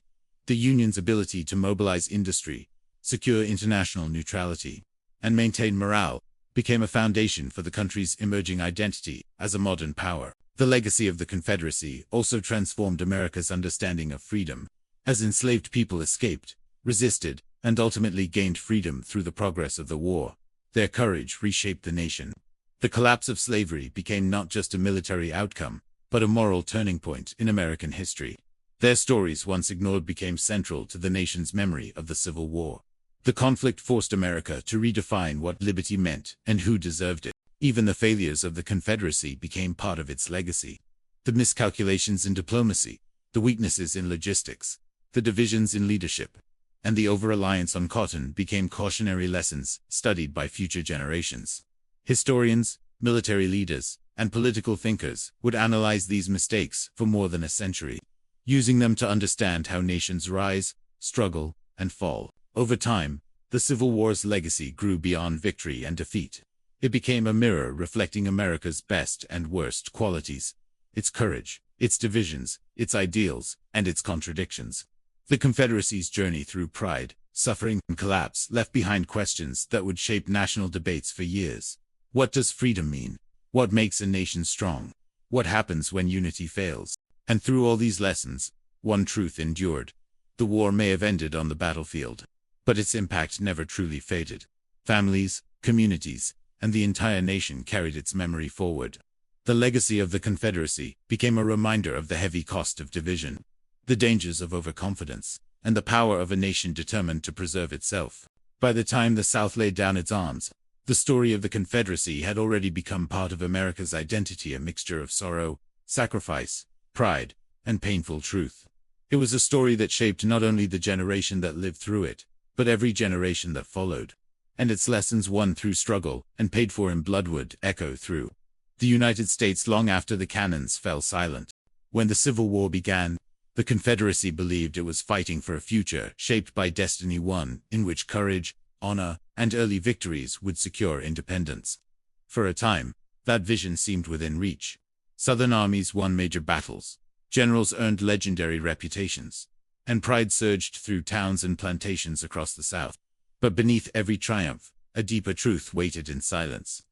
The Union's ability to mobilize industry, secure international neutrality, and maintain morale became a foundation for the country's emerging identity as a modern power. The legacy of the Confederacy also transformed America's understanding of freedom. As enslaved people escaped, resisted, and ultimately gained freedom through the progress of the war, their courage reshaped the nation. The collapse of slavery became not just a military outcome, but a moral turning point in American history. Their stories, once ignored, became central to the nation's memory of the Civil War. The conflict forced America to redefine what liberty meant and who deserved it. Even the failures of the Confederacy became part of its legacy. The miscalculations in diplomacy, the weaknesses in logistics, the divisions in leadership, and the over-reliance on cotton became cautionary lessons studied by future generations. Historians, military leaders, and political thinkers would analyze these mistakes for more than a century, using them to understand how nations rise, struggle, and fall. Over time, the Civil War's legacy grew beyond victory and defeat. It became a mirror reflecting America's best and worst qualities, its courage, its divisions, its ideals, and its contradictions. The Confederacy's journey through pride, suffering, and collapse left behind questions that would shape national debates for years. What does freedom mean? What makes a nation strong? What happens when unity fails? And through all these lessons, one truth endured. The war may have ended on the battlefield, but its impact never truly faded. Families, communities, and the entire nation carried its memory forward. The legacy of the Confederacy became a reminder of the heavy cost of division, the dangers of overconfidence, and the power of a nation determined to preserve itself. By the time the South laid down its arms, the story of the Confederacy had already become part of America's identity, a mixture of sorrow, sacrifice, pride, and painful truth. It was a story that shaped not only the generation that lived through it, but every generation that followed. And its lessons, won through struggle and paid for in blood, would echo through the United States long after the cannons fell silent. When the Civil War began, The Confederacy believed it was fighting for a future shaped by destiny, one in which courage, honor, and early victories would secure independence. For a time, that vision seemed within reach. Southern armies won major battles, generals earned legendary reputations, and pride surged through towns and plantations across the South. But beneath every triumph, a deeper truth waited in silence.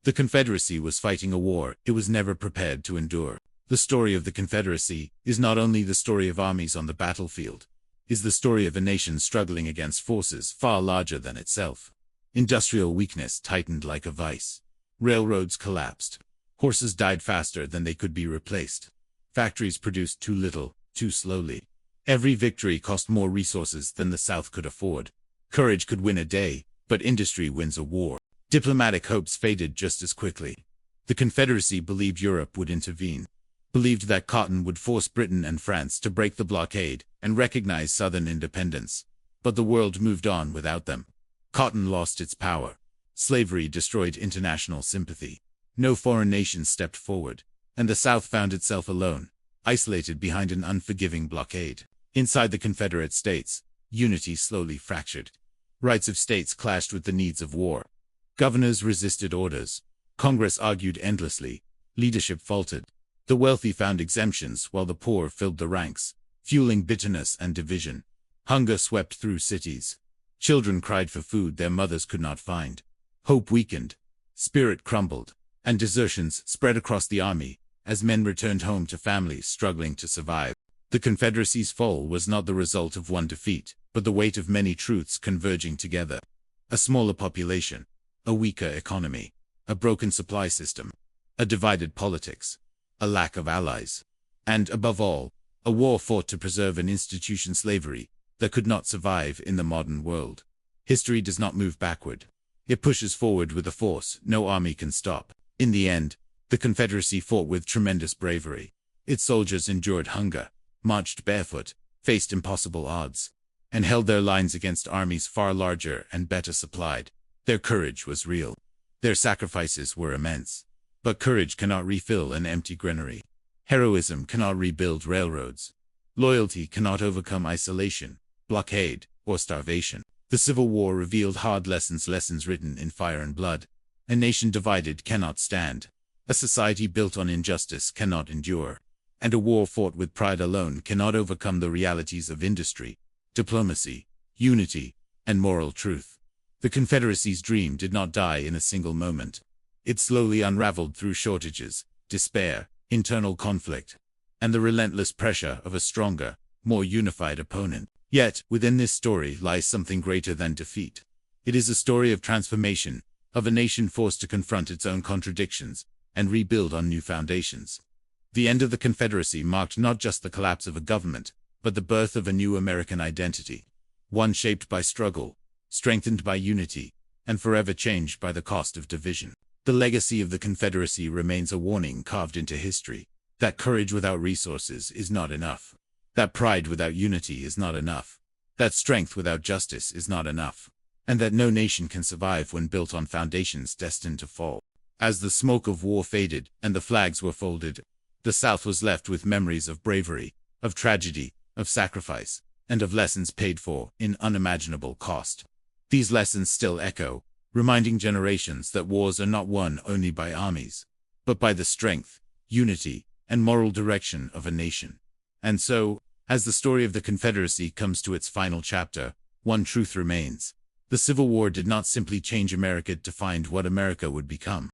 The Confederacy was fighting a war it was never prepared to endure. The story of the Confederacy is not only the story of armies on the battlefield, it is the story of a nation struggling against forces far larger than itself. Industrial weakness tightened like a vice. Railroads collapsed. Horses died faster than they could be replaced. Factories produced too little, too slowly. Every victory cost more resources than the South could afford. Courage could win a day, but industry wins a war. Diplomatic hopes faded just as quickly. The Confederacy believed Europe would intervene, believed that cotton would force Britain and France to break the blockade and recognize Southern independence. But the world moved on without them. Cotton lost its power. Slavery destroyed international sympathy. No foreign nation stepped forward, and the South found itself alone, isolated behind an unforgiving blockade. Inside the Confederate States, unity slowly fractured. Rights of states clashed with the needs of war. Governors resisted orders. Congress argued endlessly. Leadership faltered. The wealthy found exemptions while the poor filled the ranks, fueling bitterness and division. Hunger swept through cities. Children cried for food their mothers could not find. Hope weakened. Spirit crumbled. And desertions spread across the army as men returned home to families struggling to survive. The Confederacy's fall was not the result of one defeat, but the weight of many truths converging together. A smaller population, a weaker economy, a broken supply system, a divided politics, a lack of allies, and, above all, a war fought to preserve an institution, slavery, that could not survive in the modern world. History does not move backward. It pushes forward with a force no army can stop. In the end, the Confederacy fought with tremendous bravery. Its soldiers endured hunger, marched barefoot, faced impossible odds, and held their lines against armies far larger and better supplied. Their courage was real. Their sacrifices were immense. But courage cannot refill an empty granary. Heroism cannot rebuild railroads. Loyalty cannot overcome isolation, blockade, or starvation. The Civil War revealed hard lessons written in fire and blood. A nation divided cannot stand. A society built on injustice cannot endure. And a war fought with pride alone cannot overcome the realities of industry, diplomacy, unity, and moral truth. The Confederacy's dream did not die in a single moment. It slowly unraveled through shortages, despair, internal conflict, and the relentless pressure of a stronger, more unified opponent. Yet, within this story lies something greater than defeat. It is a story of transformation, of a nation forced to confront its own contradictions and rebuild on new foundations. The end of the Confederacy marked not just the collapse of a government, but the birth of a new American identity, one shaped by struggle, strengthened by unity, and forever changed by the cost of division. The legacy of the Confederacy remains a warning carved into history, that courage without resources is not enough, that pride without unity is not enough, that strength without justice is not enough, and that no nation can survive when built on foundations destined to fall. As the smoke of war faded and the flags were folded, the South was left with memories of bravery, of tragedy, of sacrifice, and of lessons paid for in unimaginable cost. These lessons still echo, reminding generations that wars are not won only by armies, but by the strength, unity, and moral direction of a nation. And so, as the story of the Confederacy comes to its final chapter, one truth remains. The Civil War did not simply change America to find what America would become.